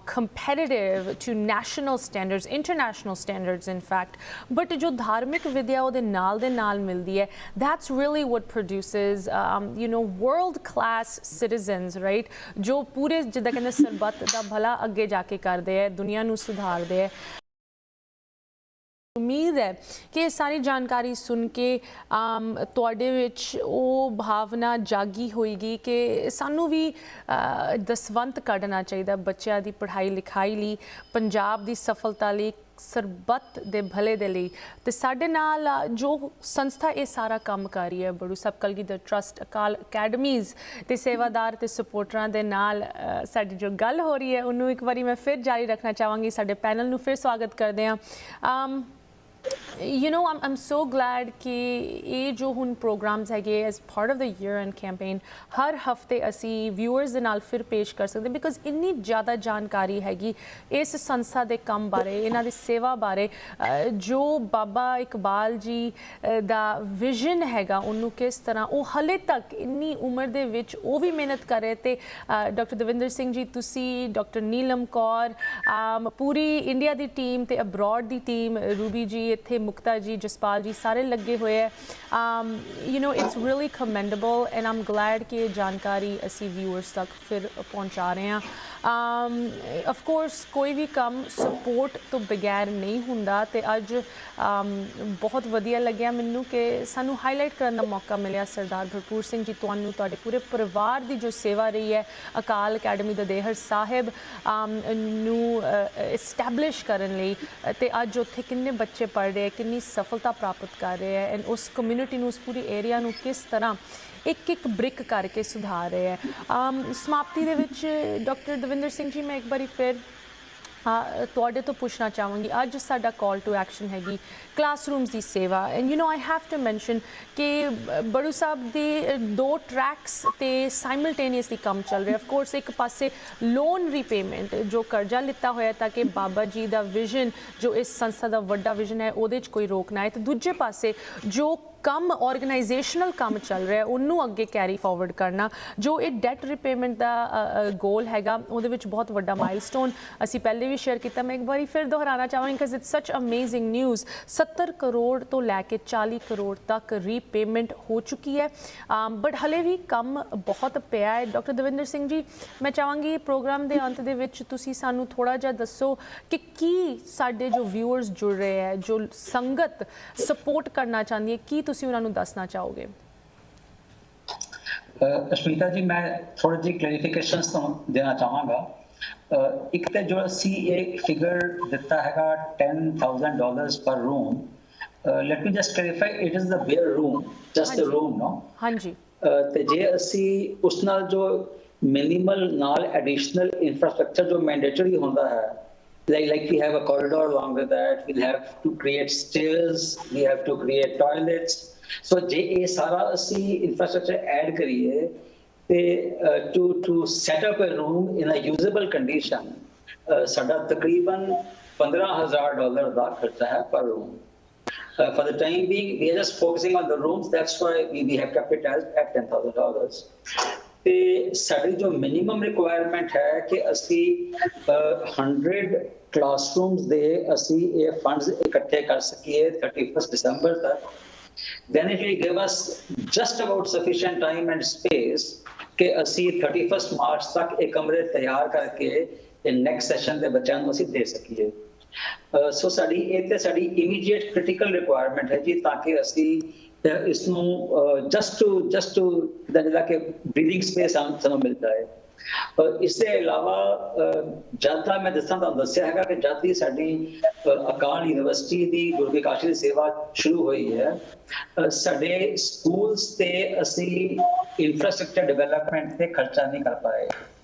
competitive to national standards, international standards in fact, but ਜੋ ਧਾਰਮਿਕ ਵਿਦਿਆ ਉਹਦੇ ਨਾਲ ਦੇ ਨਾਲ ਮਿਲਦੀ ਹੈ that's really what produces you know world class citizens, right, ਜੋ ਪੂਰੇ ਜਿੱਦਾਂ ਕਹਿੰਦੇ ਸਰਬੱਤ ਦਾ ਭਲਾ ਅੱਗੇ ਜਾ ਕੇ ਕਰਦੇ ਹੈ, ਦੁਨੀਆ ਨੂੰ ਸੁਧਾਰਦੇ ਹੈ। ਉਮੀਦ ਉਮੀਦ ਹੈ ਕਿ ਇਹ ਸਾਰੀ ਜਾਣਕਾਰੀ ਸੁਣ ਕੇ ਤੁਹਾਡੇ ਵਿੱਚ ਉਹ ਭਾਵਨਾ ਜਾਗੀ ਹੋਏਗੀ ਕਿ ਸਾਨੂੰ ਵੀ ਦਸਵੰਤ ਕੱਢਣਾ ਚਾਹੀਦਾ ਬੱਚਿਆਂ ਦੀ ਪੜ੍ਹਾਈ ਲਿਖਾਈ ਲਈ, ਪੰਜਾਬ ਦੀ ਸਫਲਤਾ ਲਈ, ਸਰਬੱਤ ਦੇ ਭਲੇ ਦੇ ਲਈ। ਤੇ ਸਾਡੇ ਨਾਲ ਜੋ ਸੰਸਥਾ ਇਹ ਸਾਰਾ ਕੰਮ ਕਰ ਰਹੀ ਹੈ, ਬੜੂ ਸਾਹਿਬ ਕਲਗੀਧਰ ਟਰਸਟ, ਅਕਾਲ ਅਕੈਡਮੀਜ਼ ਦੇ ਸੇਵਾਦਾਰ ਤੇ ਸਪੋਰਟਰਾਂ ਦੇ ਨਾਲ ਸਾਡੀ ਜੋ ਗੱਲ ਹੋ ਰਹੀ ਹੈ ਉਹਨੂੰ ਇੱਕ ਵਾਰੀ ਮੈਂ ਫਿਰ ਜਾਰੀ ਰੱਖਣਾ ਚਾਹਾਂਗੀ। ਸਾਡੇ ਪੈਨਲ ਨੂੰ ਫਿਰ ਸਵਾਗਤ ਕਰਦੇ ਹਾਂ। You know, I'm so glad ਕਿ ਇਹ ਜੋ ਹੁਣ ਪ੍ਰੋਗਰਾਮਸ ਹੈਗੇ as part of the year end campaign ਹਰ ਹਫਤੇ ਅਸੀਂ ਵਿਊਅਰਸ ਦੇ ਨਾਲ ਫਿਰ ਪੇਸ਼ ਕਰ ਸਕਦੇ ਬਿਕਾਜ਼ ਇੰਨੀ ਜ਼ਿਆਦਾ ਜਾਣਕਾਰੀ ਹੈਗੀ ਇਸ ਸੰਸਥਾ ਦੇ ਕੰਮ ਬਾਰੇ, ਇਹਨਾਂ ਦੀ ਸੇਵਾ ਬਾਰੇ, ਜੋ ਬਾਬਾ ਇਕਬਾਲ ਜੀ ਦਾ ਵਿਜ਼ਨ ਹੈਗਾ ਉਹਨੂੰ ਕਿਸ ਤਰ੍ਹਾਂ ਉਹ ਹਲੇ ਤੱਕ ਇੰਨੀ ਉਮਰ ਦੇ ਵਿੱਚ ਉਹ ਵੀ ਮਿਹਨਤ ਕਰ ਰਹੇ। ਤੇ ਡਾਕਟਰ ਦਵਿੰਦਰ ਸਿੰਘ ਜੀ, ਤੁਸੀਂ, ਡਾਕਟਰ ਨੀਲਮ ਕੌਰ, ਪੂਰੀ ਇੰਡੀਆ ਦੀ ਟੀਮ ਤੇ ਅਬਰੋਡ ਦੀ ਟੀਮ, ਰੂਬੀ ਜੀ ਇੱਥੇ, ਮੁਕਤਾ ਜੀ, ਜਸਪਾਲ ਜੀ, ਸਾਰੇ ਲੱਗੇ ਹੋਏ ਹੈ। You know it's really commendable and I'm glad ਕਿ ਇਹ ਜਾਣਕਾਰੀ ਅਸੀਂ ਵਿਊਅਰਸ ਤੱਕ ਫਿਰ ਪਹੁੰਚਾ ਰਹੇ ਹਾਂ। ਆਫ ਕੋਰਸ ਕੋਈ ਵੀ ਕੰਮ ਸਪੋਰਟ ਤੋਂ ਬਗੈਰ ਨਹੀਂ ਹੁੰਦਾ ਤੇ ਅੱਜ ਬਹੁਤ ਵਧੀਆ ਲੱਗਿਆ ਮੈਨੂੰ ਕਿ ਸਾਨੂੰ ਹਾਈਲਾਈਟ ਕਰਨ ਦਾ ਮੌਕਾ ਮਿਲਿਆ। ਸਰਦਾਰ ਭਰਪੂਰ ਸਿੰਘ ਜੀ, ਤੁਹਾਨੂੰ, ਤੁਹਾਡੇ ਪੂਰੇ ਪਰਿਵਾਰ ਦੀ ਜੋ ਸੇਵਾ ਰਹੀ ਹੈ ਅਕਾਲ ਅਕੈਡਮੀ ਦਦੇਹਰ ਸਾਹਿਬ ਨੂੰ ਇਸਟੈਬਲਿਸ਼ ਕਰਨ ਲਈ, ਤੇ ਅੱਜ ਉੱਥੇ ਕਿੰਨੇ ਬੱਚੇ ਪੜ੍ਹ ਰਹੇ, ਕਿੰਨੀ ਸਫਲਤਾ ਪ੍ਰਾਪਤ ਕਰ ਰਹੇ ਹੈ ਐਂਡ ਉਸ ਕਮਿਊਨਿਟੀ ਨੂੰ, ਉਸ ਪੂਰੀ ਏਰੀਆ ਨੂੰ ਕਿਸ ਤਰ੍ਹਾਂ ਇੱਕ ਬ੍ਰਿਕ ਕਰਕੇ ਸੁਧਾਰ ਰਹੇ ਹੈ। ਸਮਾਪਤੀ ਦੇ ਵਿੱਚ ਡਾਕਟਰ ਦਵਿੰਦਰ ਸਿੰਘ ਜੀ, ਮੈਂ ਇੱਕ ਵਾਰੀ ਫਿਰ ਤੁਹਾਡੇ ਤੋਂ ਪੁੱਛਣਾ ਚਾਹਾਂਗੀ, ਅੱਜ ਸਾਡਾ ਕਾਲ ਟੂ ਐਕਸ਼ਨ ਹੈਗੀ ਕਲਾਸਰੂਮਸ ਦੀ ਸੇਵਾ and you know I have to mention ਕਿ ਬੜੂ ਸਾਹਿਬ ਦੇ 2 ਟਰੈਕਸ ਤੇ ਸਾਈਮਲਟੇਨੀਅਸਲੀ ਕੰਮ ਚੱਲ ਰਿਹਾ। ਆਫ ਕੋਰਸ ਇੱਕ ਪਾਸੇ ਲੋਨ ਰੀਪੇਮੈਂਟ, ਜੋ ਕਰਜ਼ਾ ਲਿੱਤਾ ਹੋਇਆ ਤਾਂ ਕਿ ਬਾਬਾ ਜੀ ਦਾ ਵਿਜ਼ਨ, ਜੋ ਇਸ ਸੰਸਥਾ ਦਾ ਵੱਡਾ ਵਿਜ਼ਨ ਹੈ ਉਹਦੇ 'ਚ ਕੋਈ ਰੋਕ ਨਾ ਆਏ, ਤੇ ਦੂਜੇ ਪਾਸੇ ਜੋ ਕੰਮ ਆਰਗੇਨਾਈਜੇਸ਼ਨਲ ਕੰਮ ਚੱਲ ਰਿਹਾ ਉਹਨੂੰ ਅੱਗੇ ਕੈਰੀ ਫਾਰਵਰਡ ਕਰਨਾ, ਜੋ ਇਹ ਡੈਟ ਰਿਪੇਮੈਂਟ ਦਾ ਗੋਲ ਹੈਗਾ ਉਹਦੇ ਵਿੱਚ ਬਹੁਤ ਵੱਡਾ ਮਾਈਲਸਟੋਨ ਅਸੀਂ ਪਹਿਲੇ ਵੀ ਸ਼ੇਅਰ ਕੀਤਾ। ਮੈਂ ਇੱਕ ਵਾਰੀ ਫਿਰ ਦੁਹਰਾਉਣਾ ਚਾਹਾਂਗੀ ਬਿਕਾਜ਼ ਇਟਸ ਸੱਚ ਅਮੇਜ਼ਿੰਗ ਨਿਊਜ਼। 70 ਕਰੋੜ ਤੋਂ ਲੈ ਕੇ 40 ਕਰੋੜ ਤੱਕ ਰੀਪੇਮੈਂਟ ਹੋ ਚੁੱਕੀ ਹੈ, ਬਟ ਹਲੇ ਵੀ ਕੰਮ ਬਹੁਤ ਪਿਆ ਹੈ। ਡਾਕਟਰ ਦਵਿੰਦਰ ਸਿੰਘ ਜੀ, ਮੈਂ ਚਾਹਾਂਗੀ ਪ੍ਰੋਗਰਾਮ ਦੇ ਅੰਤ ਦੇ ਵਿੱਚ ਤੁਸੀਂ ਸਾਨੂੰ ਥੋੜ੍ਹਾ ਜਿਹਾ ਦੱਸੋ ਕਿ ਕੀ ਸਾਡੇ ਜੋ ਵਿਊਅਰਸ ਜੁੜ ਰਹੇ ਹੈ, ਜੋ ਸੰਗਤ ਸਪੋਰਟ ਕਰਨਾ ਚਾਹੁੰਦੀ ਹੈ, ਕੀ ਤੁਸੀਂ ਉਹਨਾਂ ਨੂੰ ਦੱਸਣਾ ਚਾਹੋਗੇ? ਅਸ਼ਮੀਤਾ ਜੀ, ਮੈਂ ਥੋੜੀ ਜਿਹੀ ਕਲੈਰੀਫਿਕੇਸ਼ਨਸ ਤੁਹਾਨੂੰ ਦੇਣਾ ਚਾਹਾਂਗਾ। ਇੱਕ ਤਾਂ ਜੋ ਅਸੀਂ ਇਹ ਫਿਗਰ ਦਿੱਤਾ ਹੈਗਾ $10,000 per room, let me just clarify, it is the bare room, just the room, no? ਹਾਂਜੀ। ਤੇ ਜੇ ਅਸੀਂ ਉਸ ਨਾਲ ਜੋ ਮਿਨੀਮਲ ਨਾਲ ਐਡੀਸ਼ਨਲ ਇਨਫਰਾਸਟ੍ਰਕਚਰ ਜੋ ਮੈਂਡੇਟਰੀ ਹੁੰਦਾ ਹੈ, like we have a corridor along with that, we'll have to create stairs, we have to create toilets, so je ye sara asi infrastructure add kariye te to set up a room in a usable condition, sada takriban $15,000 da kharcha hai per room. For the time being we are just focusing on the rooms, that's why we have kept it at $10,000. ਤੇ ਸਾਡੀ ਜੋ minimum requirement ਹੈ ਕਿ ਅਸੀਂ 100 classrooms ਦੇ ਅਸੀਂ ਇਹ funds ਇਕੱਠੇ ਕਰ ਸਕੀਏ 31 December ਤੱਕ। then it will give us just about sufficient time and space ਕਿ ਅਸੀਂ 31 March ਤੱਕ ਇਹ ਕਮਰੇ ਤਿਆਰ ਕਰਕੇ ਇਹ ਨੈਕਸਟ ਸੈਸ਼ਨ ਦੇ ਬੱਚਿਆਂ ਨੂੰ ਅਸੀਂ ਦੇ ਸਕੀਏ। ਸੋ ਸਾਡੀ ਇਹ ਤੇ ਸਾਡੀ ਇਮੀਡੀਏਟ ਕ੍ਰਿਟੀਕਲ ਰਿਕੁਆਇਰਮੈਂਟ ਹੈ ਜੀ, ਤਾਂ ਕਿ ਅਸੀਂ ਇਸ ਨੂੰ ਜਸਟ ਟੂ ਜਿਹੜਾ ਕਿ ਬਰੀਥਿੰਗ ਸਪੇਸ ਸਾਨੂੰ ਮਿਲ ਜਾਏ। ਇਸ ਦੇ ਇਲਾਵਾ ਜਦ ਦਾ ਮੈਂ ਤੁਹਾਨੂੰ ਦੱਸਿਆ ਹੈਗਾ ਕਿ ਜਦ ਦੀ ਸਾਡੀ ਅਕਾਲ ਯੂਨੀਵਰਸਿਟੀ ਦੀ ਗੁਰੂ ਕੀ ਕਾਸ਼ੀ ਦੀ ਸੇਵਾ ਸ਼ੁਰੂ ਹੋਈ ਹੈ, ਸਾਡੇ ਸਕੂਲਸ ਤੇ ਅਸੀਂ ਇਨਫਰਾਸਟ੍ਰਕਚਰ ਡਿਵੈਲਪਮੈਂਟ ਤੇ ਖਰਚਾ ਨਹੀਂ ਕਰ ਪਾਏ।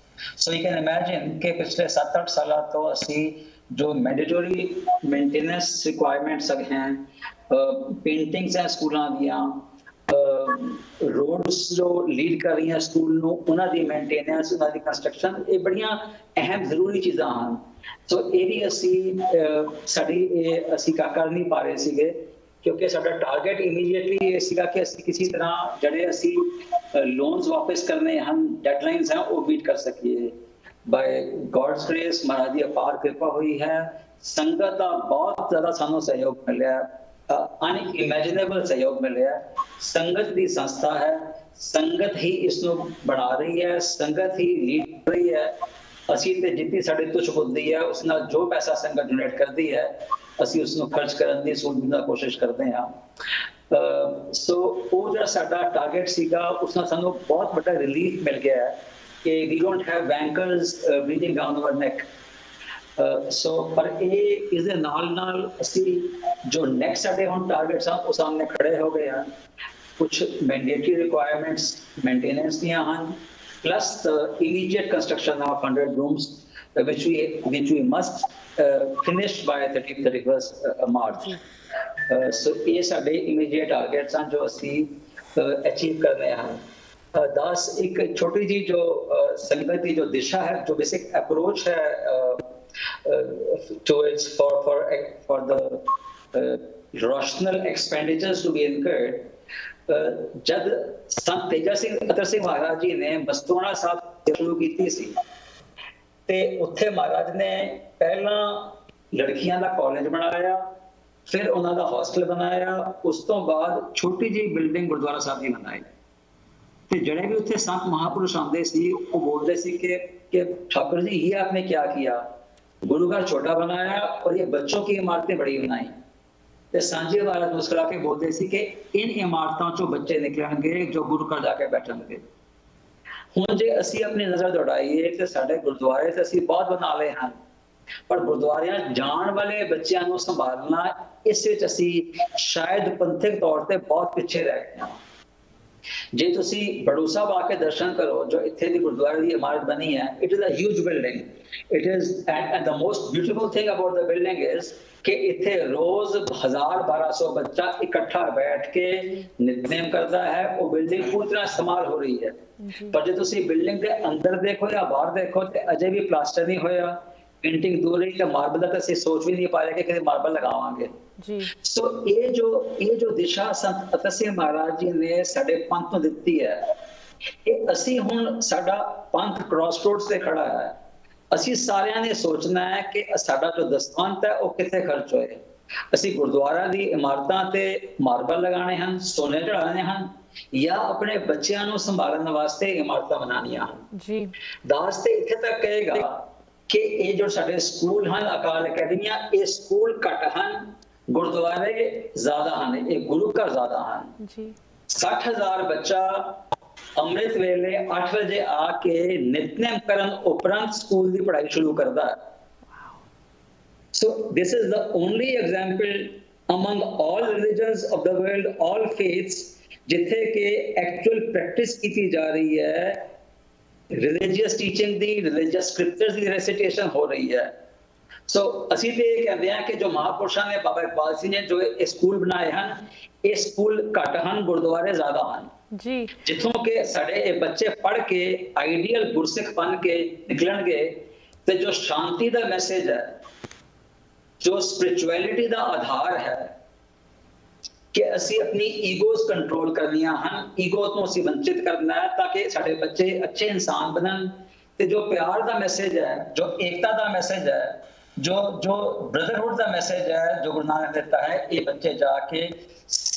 ਸੋ ਯੂ ਕੈਨ ਇਮੇਜਿਨ ਕਿ ਪਿਛਲੇ 7-8 ਸਾਲਾਂ ਤੋਂ ਅਸੀਂ ਜੋ ਮੈਂਡੇਟਰੀ ਮੇਨਟੇਨੈਂਸ ਰਿਕੁਆਇਰਮੈਂਟਸ ਹੈ, ਪੇਂਟਿੰਗਸ ਹੈ ਸਕੂਲਾਂ ਦੀਆਂ, ਰੋਡਸ ਜੋ ਲੀਡ ਕਰ ਰਹੀਆਂ ਸਕੂਲ ਨੂੰ, ਉਹਨਾਂ ਦੀ ਮੇਨਟੇਨੈਂਸ, ਉਹਨਾਂ ਦੀ ਕੰਸਟਰਕਸ਼ਨ, ਇਹ ਬੜੀਆਂ ਅਹਿਮ ਜ਼ਰੂਰੀ ਚੀਜ਼ਾਂ ਹਨ। ਸੋ ਇਹ ਵੀ ਸਾਡੀ ਇਹ ਅਸੀਂ ਕਰ ਨਹੀਂ ਪਾ ਰਹੇ ਸੀਗੇ ਕਿਉਂਕਿ ਸਾਡਾ ਟਾਰਗੇਟ ਇਮੀਡੀਏਟਲੀ ਇਹ ਸੀਗਾ ਕਿ ਅਸੀਂ ਕਿਸੇ ਤਰ੍ਹਾਂ ਜਿਹੜੇ ਅਸੀਂ ਲੋਨਸ ਵਾਪਸ ਕਰਨੇ ਹਨ, ਡੈਡਲਾਈਨਸ ਹਨ, ਉਹ ਮੀਟ ਕਰ ਸਕੀਏ। ਬਾਏ ਗॉड्स ਗ੍ਰੇਸ, ਮਹਾਰਾਜ ਦੀ ਅਪਾਰ ਕਿਰਪਾ ਹੋਈ ਹੈ, ਸੰਗਤ ਦਾ ਬਹੁਤ ਜ਼ਿਆਦਾ ਸਾਨੂੰ ਸਹਿਯੋਗ ਮਿਲਿਆ, ਅਨਇਮੈਜਿਨੇਬਲ ਸਹਿਯੋਗ ਮਿਲਿਆ। ਸੰਗਤ ਦੀ ਸੰਸਥਾ ਹੈ, ਸੰਗਤ ਹੀ ਇਸ ਨੂੰ ਬਣਾ ਰਹੀ ਹੈ, ਸੰਗਤ ਹੀ ਲੀਡ ਕਰ ਰਹੀ ਹੈ। ਅਸੀਂ ਤੇ ਜਿੱਤੀ ਸਾਡੇ ਤੁਛ ਬੁੱਧੀ ਹੈ ਉਸ ਨਾਲ ਜੋ ਪੈਸਾ ਸੰਗਤ ਜਨਰੇਟ ਕਰਦੀ ਹੈ ਅਸੀਂ ਉਸ ਨੂੰ ਖਰਚ ਕਰਨ ਦੀ ਸੋਚਣ ਦੀ ਕੋਸ਼ਿਸ਼ ਕਰਦੇ ਹਾਂ। ਸੋ ਉਹ ਜਿਹੜਾ ਸਾਡਾ ਟਾਰਗੇਟ ਸੀਗਾ ਉਸ ਨਾਲ ਸਾਨੂੰ ਬਹੁਤ ਵੱਡਾ ਰਿਲੀਫ ਮਿਲ ਗਿਆ ਹੈ ਕਿ we don't have bankers breathing down our neck. So ਪਰ ਇਹ ਇਸ ਦੇ ਨਾਲ ਅਸੀਂ ਜੋ ਨੈਕਸਟ ਸਾਡੇ ਹੁਣ ਟਾਰਗੇਟਸ ਆ ਉਹ ਸਾਹਮਣੇ ਖੜੇ ਹੋ ਗਏ ਹਨ। ਕੁਝ ਮੈਂਡੇਟਰੀ ਰਿਕੁਆਇਰਮੈਂਟਸ ਮੇਨਟੇਨੈਂਸ ਦੀਆਂ ਹਨ, plus the immediate construction of 100 rooms, which we must finish by 31st March. So ये साडे immediate targets हैं जो असी achieve कर रहे हैं। 10 एक छोटी जी जो संगत की जो दिशा है, जो basic approach है towards for the rational expenditures to be incurred। जब संत तेजा सिंह अतर सिंह महाराज जी ने बस्तोना साहब शुरू की सी ते उत्थे महाराज ने पहला लड़कियां दा कॉलेज बनाया, फिर उन्हां दा हॉस्टल बनाया, उस तो बाद छोटी जी बिल्डिंग गुरुद्वारा साहब दी बनाई। ते जड़े भी उत्थे संत महापुरुष आंदे सी वो बोलते सी कि ठाकुर जी ये आपने क्या किया, गुरुघर छोटा बनाया और ये बच्चों की इमारतें बड़ी बनाई। ਤੇ ਸਾਂਝੇ महाराज मुस्कुरा के बोलते सी कि इन इमारतों चों बच्चे निकलणगे जो गुरु घर जाके बैठणगे। हुण जे असीं अपनी नज़र दौड़ाईए ते साडे गुरुद्वारे ते असीं बहुत बना लए हन, पर गुरुद्वारियां जाण वाले बच्चियां नूं संभालना इस विच असीं शायद पंथिक तौर ते बहुत पिछे रह गए हां। जे तुसीं बड़ू साहब आके दर्शन करो जो इत्थे दी गुरुद्वारे दी इमारत बनी है, it is a huge building. It is and the most beautiful thing about the building is कि इत्थे रोज 1000-1200 बच्चा इकट्ठा बैठ के नित्यनेम करता है। वो बिल्डिंग पूरी तरह इस्तेमाल हो रही है, पर जो तुसी बिल्डिंग के अंदर देखो या बाहर देखो तो अजय भी प्लास्टर नहीं होया, पेंटिंग दूर रही तो मार्बल का असीं सोच भी नहीं पा रहे कि किसी मार्बल लगावांगे जी। सो ये जो दिशा संत अतर सिंह महाराज जी ने साडे पंथ नूं दित्ती है, ये असीं हुण साडा पंथ क्रॉस रोड्स ते खड़ा है। ਅਸੀਂ ਸਾਰਿਆਂ ਨੇ ਸੋਚਣਾ ਹੈ ਕਿ ਸਾਡਾ ਜੋ ਦਸਵੰਤ ਹੈ ਉਹ ਕਿੱਥੇ ਖਰਚ ਹੋਏ। ਅਸੀਂ ਗੁਰਦੁਆਰਾ ਦੀ ਇਮਾਰਤਾਂ ਤੇ ਮਾਰਬਲ ਲਗਾਣੇ ਹਨ, ਸੋਨੇ ਚੜਾਉਣੇ ਹਨ, ਜਾਂ ਆਪਣੇ ਬੱਚਿਆਂ ਨੂੰ ਸੰਭਾਲਣ ਵਾਸਤੇ ਇਮਾਰਤਾਂ ਬਣਾਉਣੀਆਂ ਹਨ ਜੀ। ਦਾਸ ਤੇ ਇੱਥੇ ਤੱਕ ਕਹੇਗਾ ਕਿ ਇਹ ਜੋ ਸਾਡੇ ਸਕੂਲ ਹਨ ਅਕਾਲ ਅਕੈਡਮੀਆਂ, ਇਹ ਸਕੂਲ ਘੱਟ ਹਨ, ਗੁਰਦੁਆਰੇ ਜ਼ਿਆਦਾ ਹਨ, ਇਹ ਗੁਰੂ ਘਰ ਜ਼ਿਆਦਾ ਹਨ ਜੀ। 60,000 ਬੱਚਾ अमृत वेले 8 बजे आके नित्यनेम करन उपरांत स्कूल की पढ़ाई शुरू करता है। So this is the only example among all religions of the world, all faiths, जिथे के actual practice की जा रही है, religious teaching दी, religious scriptures दी recitation हो रही है। So ਅਸੀਂ ਤੇ ਇਹ ਕਹਿੰਦੇ ਹਾਂ ਕਿ ਜੋ ਮਹਾਪੁਰਸ਼ਾਂ ਨੇ ਬਾਬਾ ਇਕਬਾਲ ਸਿੰਘ ਨੇ ਜੋ ਇਹ ਸਕੂਲ ਬਣਾਏ ਹਨ, ਇਹ ਸਕੂਲ ਘੱਟ ਹਨ, ਗੁਰਦੁਆਰੇ ਜ਼ਿਆਦਾ ਹਨ जी। जिथों के साडे ये बच्चे पढ़ के आइडियल गुरसिख बन के निकलणगे ते जो शांति दा मैसेज है, जो स्पिरिचुअलिटी दा आधार है कि असी अपनी ईगोस कंट्रोल करनियां हन, ईगो तो असी वंचित करना है ताकि साडे बच्चे अच्छे इंसान बनन। ते जो प्यार दा मैसेज है, जो एकता दा मैसेज है, जो ब्रदरहुड दा मैसेज है जो गुरु नानक देता है, ये बच्चे जाके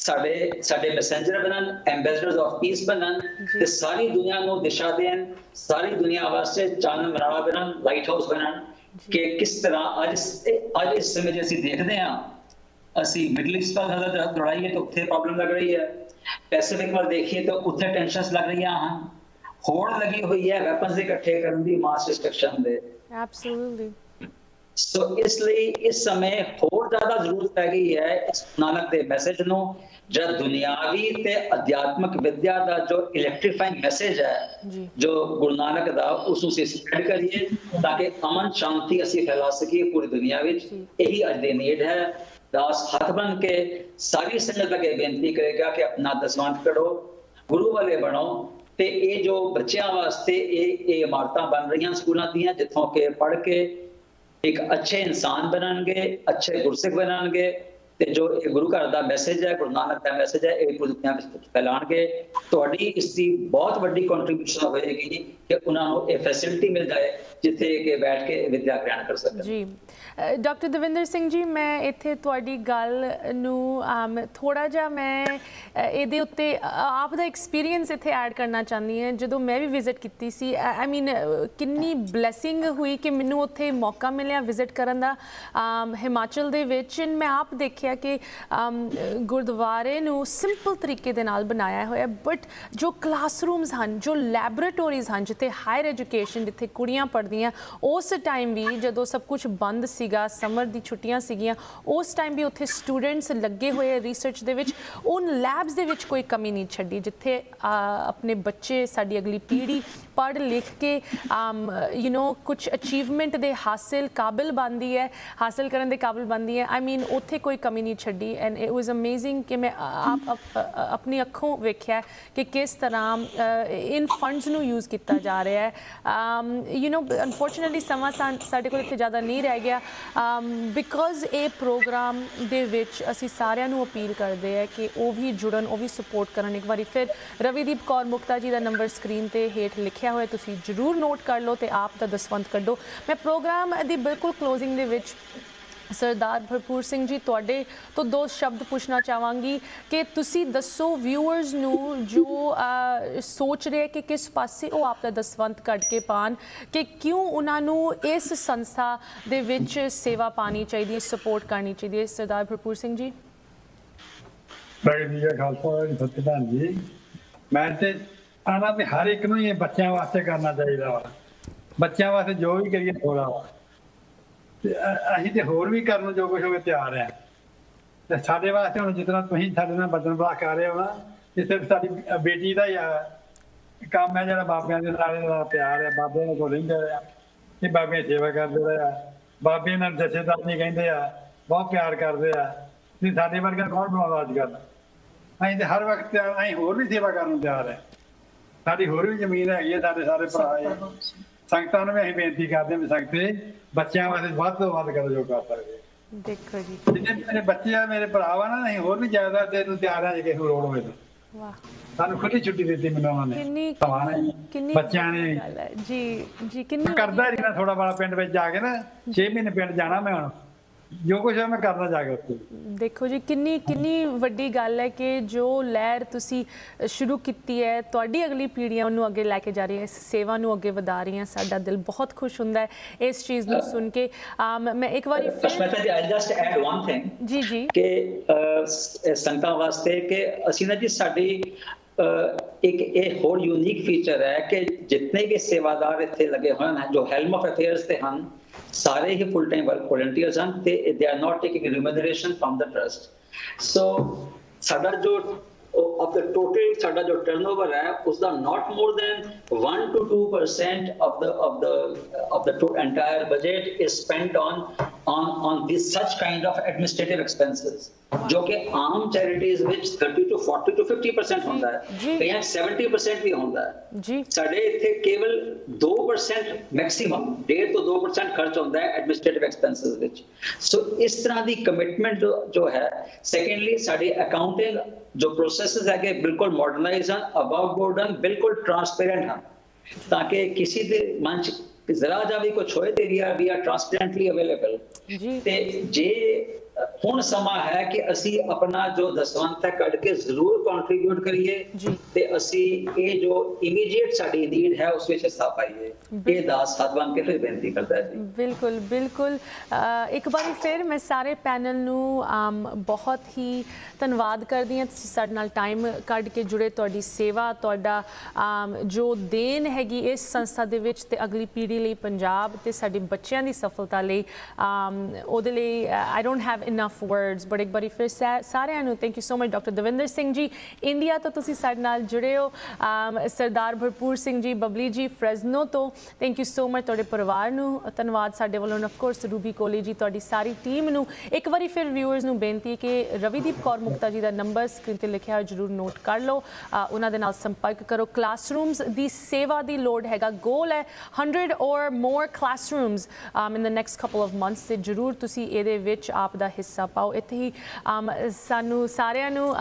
साडे मैसेंजर बनन, एम्बेसडर्स ऑफ पीस बनन ते सारी दुनिया नूं दिशा देन, सारी दुनिया वास्ते चानन बनावा बनन, लाइट हाउस बनन कि किस तरह अज इस समय जे असीं देखदे हां, असीं मिडल ईस्ट वाल नज़र दौड़ाइए तो उत्थे प्रॉब्लम लग रही है, पैसिफिक वाल देखिए तो उत्थे टेंशनस लग रही हैं, होड़ लगी हुई है वेपन्स इकट्ठे करन दी, मास डिस्ट्रक्शन दे। एब्सोल्युटली। सो इसलिए इस समय होर ज्यादा जरूरत पै गई है इस नानक दे मैसेज नूं, जो दुनियावी ते अध्यात्मक विद्या दा जो इलेक्ट्रीफाइंग मैसेज है जो गुरु नानक दा, उसनूं असीं स्प्रेड करिए ताकि अमन शांति असीं फैला सकीए पूरी दुनिया विच। यही अज दी नीड है। दास हथ बन के सारी संगत अगे बेनती करेगा कि अपना दसवंत करो, गुरु वाले बनो ते ये जो बच्चों वास्ते ये इमारतां बन रही स्कूलों दीयां जिथों के पढ़ के एक अच्छे इंसान बनणगे, अच्छे गुरसिख बनणगे, ਤੇ ਜੋ ਇਹ ਗੁਰੂ ਘਰ ਦਾ ਮੈਸੇਜ ਹੈ, ਗੁਰੂ ਨਾਨਕ ਦਾ ਮੈਸੇਜ ਹੈ, ਇਹ ਪੂਰੀ ਦੁਨੀਆ ਵਿੱਚ ਫੈਲਾਣਗੇ। ਤੁਹਾਡੀ ਇਸ ਦੀ ਬਹੁਤ ਵੱਡੀ ਕੰਟਰੀਬਿਊਸ਼ਨ ਹੋਏਗੀ ਕਿ ਉਹਨਾਂ ਨੂੰ ਇਹ ਫੈਸਿਲਿਟੀ ਮਿਲ ਜਾਏ ਜਿੱਥੇ ਕਿ ਬੈਠ ਕੇ ਵਿਦਿਆ ਗ੍ਰਹਿਣ ਕਰ ਸਕਣ। ਜੀ ਡਾਕਟਰ ਦਵਿੰਦਰ ਸਿੰਘ ਜੀ, ਮੈਂ ਇੱਥੇ ਤੁਹਾਡੀ ਗੱਲ ਨੂੰ ਥੋੜਾ ਜਿਹਾ ਮੈਂ ਇਹਦੇ ਉੱਤੇ ਆਪ ਦਾ ਐਕਸਪੀਰੀਅੰਸ ਇੱਥੇ ਐਡ ਕਰਨਾ ਚਾਹੁੰਦੀ ਹਾਂ। ਜਦੋਂ ਮੈਂ ਵੀ ਵਿਜ਼ਿਟ ਕੀਤੀ ਸੀ, ਆਈ ਮੀਨ ਕਿੰਨੀ ਬਲੈਸਿੰਗ ਹੋਈ ਕਿ ਮੈਨੂੰ ਉੱਥੇ ਮੌਕਾ ਮਿਲਿਆ ਵਿਜ਼ਿਟ ਕਰਨ ਦਾ ਹਿਮਾਚਲ ਦੇ ਵਿੱਚ। ਮੈਂ ਆਪ ਦੇਖਿਆ ਕਿ ਗੁਰਦੁਆਰੇ ਨੂੰ ਸਿੰਪਲ ਤਰੀਕੇ ਦੇ ਨਾਲ ਬਣਾਇਆ ਹੋਇਆ, ਬਟ ਜੋ ਕਲਾਸਰੂਮਸ ਹਨ, ਜੋ ਲੈਬੋਰੇਟਰੀਜ਼ ਹਨ, ਜਿੱਥੇ ਹਾਇਰ ਐਜੂਕੇਸ਼ਨ, ਜਿੱਥੇ ਕੁੜੀਆਂ ਪੜ੍ਹਦੀਆਂ, ਉਸ ਟਾਈਮ ਵੀ ਜਦੋਂ ਸਭ ਕੁਝ ਬੰਦ ਸੀਗਾ, ਸਮਰ ਦੀ ਛੁੱਟੀਆਂ ਸੀਗੀਆਂ, ਉਸ ਟਾਈਮ ਵੀ ਉੱਥੇ ਸਟੂਡੈਂਟਸ ਲੱਗੇ ਹੋਏ ਰਿਸਰਚ ਦੇ ਵਿੱਚ, ਉਨ ਲੈਬਸ ਦੇ ਵਿੱਚ ਕੋਈ ਕਮੀ ਨਹੀਂ ਛੱਡੀ, ਜਿੱਥੇ ਆਪਣੇ ਬੱਚੇ, ਸਾਡੀ ਅਗਲੀ ਪੀੜ੍ਹੀ ਪੜ੍ਹ ਲਿਖ ਕੇ ਕੁਝ ਅਚੀਵਮੈਂਟ ਦੇ ਹਾਸਿਲ ਕਰਨ ਦੇ ਕਾਬਿਲ ਬਣਦੀ ਹੈ। ਆਈ ਮੀਨ ਉੱਥੇ ਕੋਈ ਕਮੀ ਨਹੀਂ ਛੱਡੀ ਐਂਡ ਇਟ ਵਾਜ਼ ਅਮੇਜ਼ਿੰਗ ਕਿ ਮੈਂ ਆਪਣੀ ਅੱਖੋਂ ਵੇਖਿਆ ਕਿ ਕਿਸ ਤਰ੍ਹਾਂ ਇਨ ਫੰਡਸ ਨੂੰ ਯੂਜ਼ ਕੀਤਾ ਜਾ ਰਿਹਾ ਹੈ। ਅਨਫੋਰਚੂਨੇਟਲੀ ਸਮਾਂ ਸਾਡੇ ਕੋਲ ਇੱਥੇ ਜ਼ਿਆਦਾ ਨਹੀਂ ਰਹਿ ਗਿਆ, ਬਿਕੋਜ਼ ਇਹ ਪ੍ਰੋਗਰਾਮ ਦੇ ਵਿੱਚ ਅਸੀਂ ਸਾਰਿਆਂ ਨੂੰ ਅਪੀਲ ਕਰਦੇ ਹਾਂ ਕਿ ਉਹ ਵੀ ਜੁੜਨ, ਉਹ ਵੀ ਸਪੋਰਟ ਕਰਨ। ਇੱਕ ਵਾਰੀ ਫਿਰ ਰਵੀਦੀਪ ਕੌਰ ਮੁਕਤਾ ਜੀ ਦਾ ਨੰਬਰ ਸਕਰੀਨ ਤੇ ਹੇਠ ਲਿਖਿਆ ਹੋਇਆ, ਤੁਸੀਂ ਜ਼ਰੂਰ ਨੋਟ ਕਰ ਲਓ ਤੇ ਆਪ ਦਾ ਦਸਵੰਧ ਕੱਢੋ। ਮੈਂ ਪ੍ਰੋਗਰਾਮ ਦੀ ਬਿਲਕੁਲ ਕਲੋਜ਼ਿੰਗ ਦੇ ਵਿੱਚ ਸਰਦਾਰ ਭਰਪੂਰ ਸਿੰਘ ਜੀ ਤੁਹਾਡੇ ਤੋਂ ਦੋ ਸ਼ਬਦ ਪੁੱਛਣਾ ਚਾਹਾਂਗੀ ਕਿ ਤੁਸੀਂ ਦੱਸੋ ਵਿਊਅਰਸ ਨੂੰ ਜੋ ਸੋਚ ਰਹੇ ਕਿ ਕਿਸ ਪਾਸੇ ਉਹ ਆਪ ਦਾ ਦਸਵੰਧ ਕੱਢ ਕੇ ਪਾਣ, ਕਿ ਕਿਉਂ ਉਹਨਾਂ ਨੂੰ ਇਸ ਸੰਸਥਾ ਦੇ ਵਿੱਚ ਸੇਵਾ ਪਾਣੀ ਚਾਹੀਦੀ ਹੈ, ਸਪੋਰਟ ਕਰਨੀ ਚਾਹੀਦੀ ਹੈ। ਸਰਦਾਰ ਭਰਪੂਰ ਸਿੰਘ ਜੀ। ਖਾਲਸਾ ਜੀ, ਮੈਂ ਤੇ ਆਣਾ ਵੀ ਹਰ ਇੱਕ ਨੂੰ ਇਹ ਬੱਚਿਆਂ ਵਾਸਤੇ ਕਰਨਾ ਚਾਹੀਦਾ ਵਾ। ਬੱਚਿਆਂ ਵਾਸਤੇ ਜੋ ਵੀ ਕਰੀਏ ਥੋੜਾ ਵਾ, ਅਸੀਂ ਤੇ ਹੋਰ ਵੀ ਕਰਨ ਨੂੰ ਜੋ ਕੁਝ ਹੋਵੇ ਤਿਆਰ ਹੈ। ਤੇ ਸਾਡੇ ਵਾਸਤੇ ਹੁਣ ਜਿਤਨਾ ਤੁਸੀਂ ਸਾਡੇ ਨਾਲ ਬਦਨ ਬਲਾ ਕਰ ਰਹੇ ਹੋ ਨਾ, ਇਹ ਸਿਰਫ ਸਾਡੀ ਬੇਟੀ ਦਾ ਹੀ ਕੰਮ ਹੈ ਜਿਹੜਾ ਬਾਬਿਆਂ ਦੇ ਨਾਲ ਪਿਆਰ ਹੈ। ਬਾਬੇ ਨੂੰ ਕੋਲ ਰਹਿੰਦੇ ਆ, ਇਹ ਬਾਬੇ ਸੇਵਾ ਕਰਦੇ ਰਹੇ ਆ, ਬਾਬੇ ਨਾਲ ਜਥੇਦਾਰ ਨਹੀਂ ਕਹਿੰਦੇ ਆ, ਬਹੁਤ ਪਿਆਰ ਕਰਦੇ ਆ। ਤੇ ਸਾਡੇ ਵਰਗਾ ਕੌਣ ਬਣਾਉਂਦਾ ਅੱਜ ਕੱਲ੍ਹ? ਅਸੀਂ ਤੇ ਹਰ ਵਕਤ ਅਸੀਂ ਹੋਰ ਵੀ ਸੇਵਾ ਕਰਨ ਨੂੰ ਤਿਆਰ ਹੈ। ਸਾਡੀ ਹੋਰ ਵੀ ਜ਼ਮੀਨ ਹੈਗੀ ਹੈ, ਸਾਡੇ ਸਾਰੇ ਭਰਾ ਹੈ। ਸੰਗਤਾਂ ਨੂੰ ਵੀ ਅਸੀਂ ਬੇਨਤੀ ਕਰਦੇ ਹਾਂ ਵੀ ਸੰਗਤੇ ਬੱਚਿਆਂ ਵਾਸਤੇ ਵੱਧ ਤੋਂ ਵੱਧ ਕਰੋ ਜੋ ਕਰ ਸਕਦੇ। ਦੇਖੋ ਜੀ, ਜਿੰਨੇ ਮੇਰੇ ਬੱਚੇ ਆ, ਮੇਰੇ ਭਰਾ ਵਾ ਨਾ, ਅਸੀਂ ਹੋਰ ਵੀ ਜ਼ਿਆਦਾ ਦੇਣ ਨੂੰ ਤਿਆਰ ਹਾਂ ਜੇ ਕਿਸੇ ਨੂੰ ਲੋੜ ਹੋਵੇ ਤਾਂ। ਵਾਹ, ਸਾਨੂੰ ਖੁੱਲੀ ਛੁੱਟੀ ਦਿੱਤੀ ਮੈਨੂੰ ਉਹਨਾਂ ਨੇ, ਕਿੰਨੀ ਬੱਚਿਆਂ ਨੇ। ਜੀ ਜੀ, ਕਿੰਨੀ ਕਰਦਾ ਰਹੀ ਨਾ ਥੋੜਾ ਬੜਾ ਪਿੰਡ ਵਿੱਚ ਜਾ ਕੇ ਨਾ, 6 ਮਹੀਨੇ ਪਿੰਡ ਜਾਣਾ ਮੈਂ ਹੁਣ, ਜੋ ਕੁਝ ਹੈ ਮੈਂ ਕਰਨਾ ਜਾ ਕੇ ਉੱਥੇ। ਦੇਖੋ ਜੀ, ਕਿੰਨੀ ਵੱਡੀ ਗੱਲ ਹੈ ਕਿ ਜੋ ਲਹਿਰ ਤੁਸੀਂ ਸ਼ੁਰੂ ਕੀਤੀ ਹੈ, ਤੁਹਾਡੀ ਅਗਲੀ ਪੀੜ੍ਹੀਆਂ ਉਹਨੂੰ ਅੱਗੇ ਲੈ ਕੇ ਜਾ ਰਹੀ ਹੈ, ਇਸ ਸੇਵਾ ਨੂੰ ਅੱਗੇ ਵਧਾ ਰਹੀਆਂ। ਸਾਡਾ ਦਿਲ ਬਹੁਤ ਖੁਸ਼ ਹੁੰਦਾ ਹੈ ਇਸ ਚੀਜ਼ ਨੂੰ ਸੁਣ ਕੇ। ਮੈਂ ਇੱਕ ਵਾਰੀ ਫਿਰ I just add one thing ਜੀ ਜੀ ਕਿ ਸੰਗਤਾਂ ਵਾਸਤੇ ਕਿ ਅਸੀਂ ਨਾ ਜੀ ਸਾਡੀ ਇੱਕ ਇਹ ਹੋਰ ਯੂਨੀਕ ਫੀਚਰ ਹੈ ਕਿ ਜਿੰਨੇ ਵੀ ਸੇਵਾਦਾਰ ਇੱਥੇ ਲੱਗੇ ਹੋਏ ਹਨ, ਜੋ ਹੈਲਮ ਆਫ ਅਫੇਅਰਸ ਤੇ ਹਨ, ਸਾਰੇ ਹੀ ਫੁੱਲ ਟਾਈਮ ਵੋਲੰਟੀਅਰਸ ਹਨ ਤੇ they are not taking remuneration from the trust. So ਸਾਡਾ ਜੋ of the total ਸਾਡਾ ਜੋ turnover ਹੈ ਉਸਦਾ not more than 1 to 2% of the entire budget is spent on this such kind of administrative expenses, ਜੋ ਕਿ ਆਮ ਚੈਰਿਟੀਜ਼ ਵਿੱਚ 30 to 40 to 50% ਹੁੰਦਾ ਹੈ, ਕਈਆਂ 70% ਵੀ ਹੁੰਦਾ ਹੈ ਜੀ। ਸਾਡੇ ਇੱਥੇ ਕੇਵਲ 2% ਮੈਕਸਿਮਮ 1.5 ਤੋਂ 2% ਖਰਚ ਹੁੰਦਾ ਹੈ ਐਡਮਿਨਿਸਟ੍ਰੇਟਿਵ ਐਕਸਪੈਂਸਸ ਵਿੱਚ। ਸੋ ਇਸ ਤਰ੍ਹਾਂ ਦੀ ਕਮਿਟਮੈਂਟ ਜੋ ਹੈ। ਸੈਕੰਡਲੀ ਸਾਡੀ ਅਕਾਊਂਟਿੰਗ ਜੋ ਪ੍ਰੋਸੈਸਸ ਹੈਗੇ ਬਿਲਕੁਲ ਮਾਡਰਨਾਈਜ਼ ਹਨ, ਅਬਵ ਬੋਰਡ ਹਨ, ਬਿਲਕੁਲ ਟ੍ਰਾਂਸਪੇਰੈਂਟ ਹਨ, ਤਾਂ ਕਿ ਕਿਸੇ ਦੇ ਮਨ 'ਚ ਜ਼ਰਾ ਜਾ ਵੀ ਕੁਝ ਹੋਏ ਤੇ ਵੀ ਆਰ ਟ੍ਰਾਂਸਪੇਰੈਂਟਲੀ ਅਵੇਲੇਬਲ ਜੀ। ਤੇ ਜੇ ਹੁਣ ਸਮਾਂ ਹੈ ਕਿ ਅਸੀਂ ਆਪਣਾ ਜੋ ਦਸਵੰਧ ਹੈ ਕੱਢ ਕੇ ਜ਼ਰੂਰ ਕੰਟਰੀਬਿਊਟ ਕਰੀਏ ਤੇ ਅਸੀਂ ਇਹ ਜੋ ਇਮੀਡੀਏਟ ਸਾਡੀ ਨੀਡ ਹੈ ਉਸ ਵਿੱਚ ਹਿੱਸਾ ਪਾਈਏ। ਇਹ ਦਾਸ ਹੱਥ ਬੰਨ੍ਹ ਕੇ ਫਿਰ ਬੇਨਤੀ ਕਰਦਾ ਜੀ। ਬਿਲਕੁਲ ਬਿਲਕੁਲ। ਇੱਕ ਵਾਰੀ ਫਿਰ ਮੈਂ ਸਾਰੇ ਪੈਨਲ ਨੂੰ ਬਹੁਤ ਹੀ ਧੰਨਵਾਦ ਕਰਦੀ ਹਾਂ, ਤੁਸੀਂ ਸਾਡੇ ਨਾਲ ਟਾਈਮ ਕੱਢ ਕੇ ਜੁੜੇ। ਤੁਹਾਡੀ ਸੇਵਾ, ਤੁਹਾਡਾ ਜੋ ਦੇਣ ਹੈਗੀ ਇਸ ਸੰਸਥਾ ਦੇ ਵਿੱਚ ਤੇ ਅਗਲੀ ਪੀੜ੍ਹੀ ਲਈ, ਪੰਜਾਬ ਤੇ ਸਾਡੇ ਬੱਚਿਆਂ ਦੀ ਸਫਲਤਾ ਲਈ, ਉਹਦੇ ਲਈ I don't have enough words. But ਇੱਕ ਵਾਰੀ ਫਿਰ ਸਾਰਿਆਂ ਨੂੰ thank you so much. Doctor Davinder Singh ਜੀ ਇੰਡੀਆ ਤੋਂ ਤੁਸੀਂ ਸਾਡੇ ਨਾਲ ਜੁੜੇ ਹੋ, ਸਰਦਾਰ ਭਰਪੂਰ ਸਿੰਘ ਜੀ ਬਬਲੀ ਜੀ ਫ੍ਰੈਜ਼ਨੋ ਤੋਂ ਥੈਂਕ ਯੂ ਸੋ ਮਚ। ਤੁਹਾਡੇ ਪਰਿਵਾਰ ਨੂੰ ਧੰਨਵਾਦ ਸਾਡੇ ਵੱਲੋਂ, ਆਫ ਕੋਰਸ ਰੂਬੀ ਕੋਲੀ ਜੀ, ਤੁਹਾਡੀ ਸਾਰੀ ਟੀਮ ਨੂੰ। ਇੱਕ ਵਾਰੀ ਫਿਰ ਵਿਊਅਰਸ ਨੂੰ ਬੇਨਤੀ ਹੈ ਕਿ ਰਵੀਦੀਪ ਕੌਰ ਮੁਕਤਾ ਜੀ ਦਾ ਨੰਬਰ ਸਕਰੀਨ ਤੇ ਲਿਖਿਆ ਹੋਇਆ ਜ਼ਰੂਰ ਨੋਟ ਕਰ ਲਓ, ਉਹਨਾਂ ਦੇ ਨਾਲ ਸੰਪਰਕ ਕਰੋ। ਕਲਾਸਰੂਮਸ ਦੀ ਸੇਵਾ ਦੀ ਲੋੜ ਹੈਗਾ, ਗੋਲ ਹੈ 100 or more classrooms in the next couple of months ਤੇ ਜ਼ਰੂਰ ਤੁਸੀਂ ਇਹਦੇ ਵਿੱਚ ਆਪ ਦਾ ਹਿੱਸਾ ਹਿੱਸਾ ਪਾਓ। ਇੱਥੇ ਹੀ ਸਾਨੂੰ ਸਾਰਿਆਂ ਨੂੰ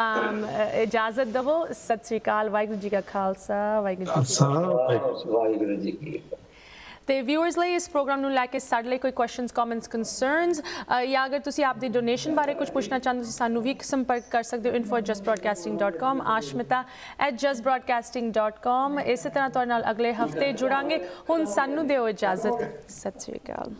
ਇਜਾਜ਼ਤ ਦੇਵੋ। ਸਤਿ ਸ਼੍ਰੀ ਅਕਾਲ। ਵਾਹਿਗੁਰੂ ਜੀ ਕਾ ਖਾਲਸਾ, ਵਾਹਿਗੁਰੂ ਜੀ ਕੀ ਫਤਿਹ। ਵਾਹਿਗੁਰੂ ਜੀ ਕੀ ਤੇ ਵਿਊਅਰਸ ਲਈ ਇਸ ਪ੍ਰੋਗਰਾਮ ਨੂੰ ਲੈ ਕੇ ਸਾਡੇ ਲਈ ਕੋਈ ਕੁਐਸਚਨਸ, ਕਮੈਂਟਸ, ਕੰਸਰਨਸ ਜਾਂ ਅਗਰ ਤੁਸੀਂ ਆਪਦੀ ਡੋਨੇਸ਼ਨ ਬਾਰੇ ਕੁਝ ਪੁੱਛਣਾ ਚਾਹੁੰਦੇ ਹੋ, ਤੁਸੀਂ ਸਾਨੂੰ ਵੀ ਸੰਪਰਕ ਕਰ ਸਕਦੇ ਹੋ info@justbroadcasting.com, ashmita@justbroadcasting.com। ਇਸੇ ਤਰ੍ਹਾਂ ਤੁਹਾਡੇ ਨਾਲ ਅਗਲੇ ਹਫਤੇ ਜੁੜਾਂਗੇ। ਹੁਣ ਸਾਨੂੰ ਦਿਓ ਇਜਾਜ਼ਤ। ਸਤਿ ਸ਼੍ਰੀ ਅਕਾਲ।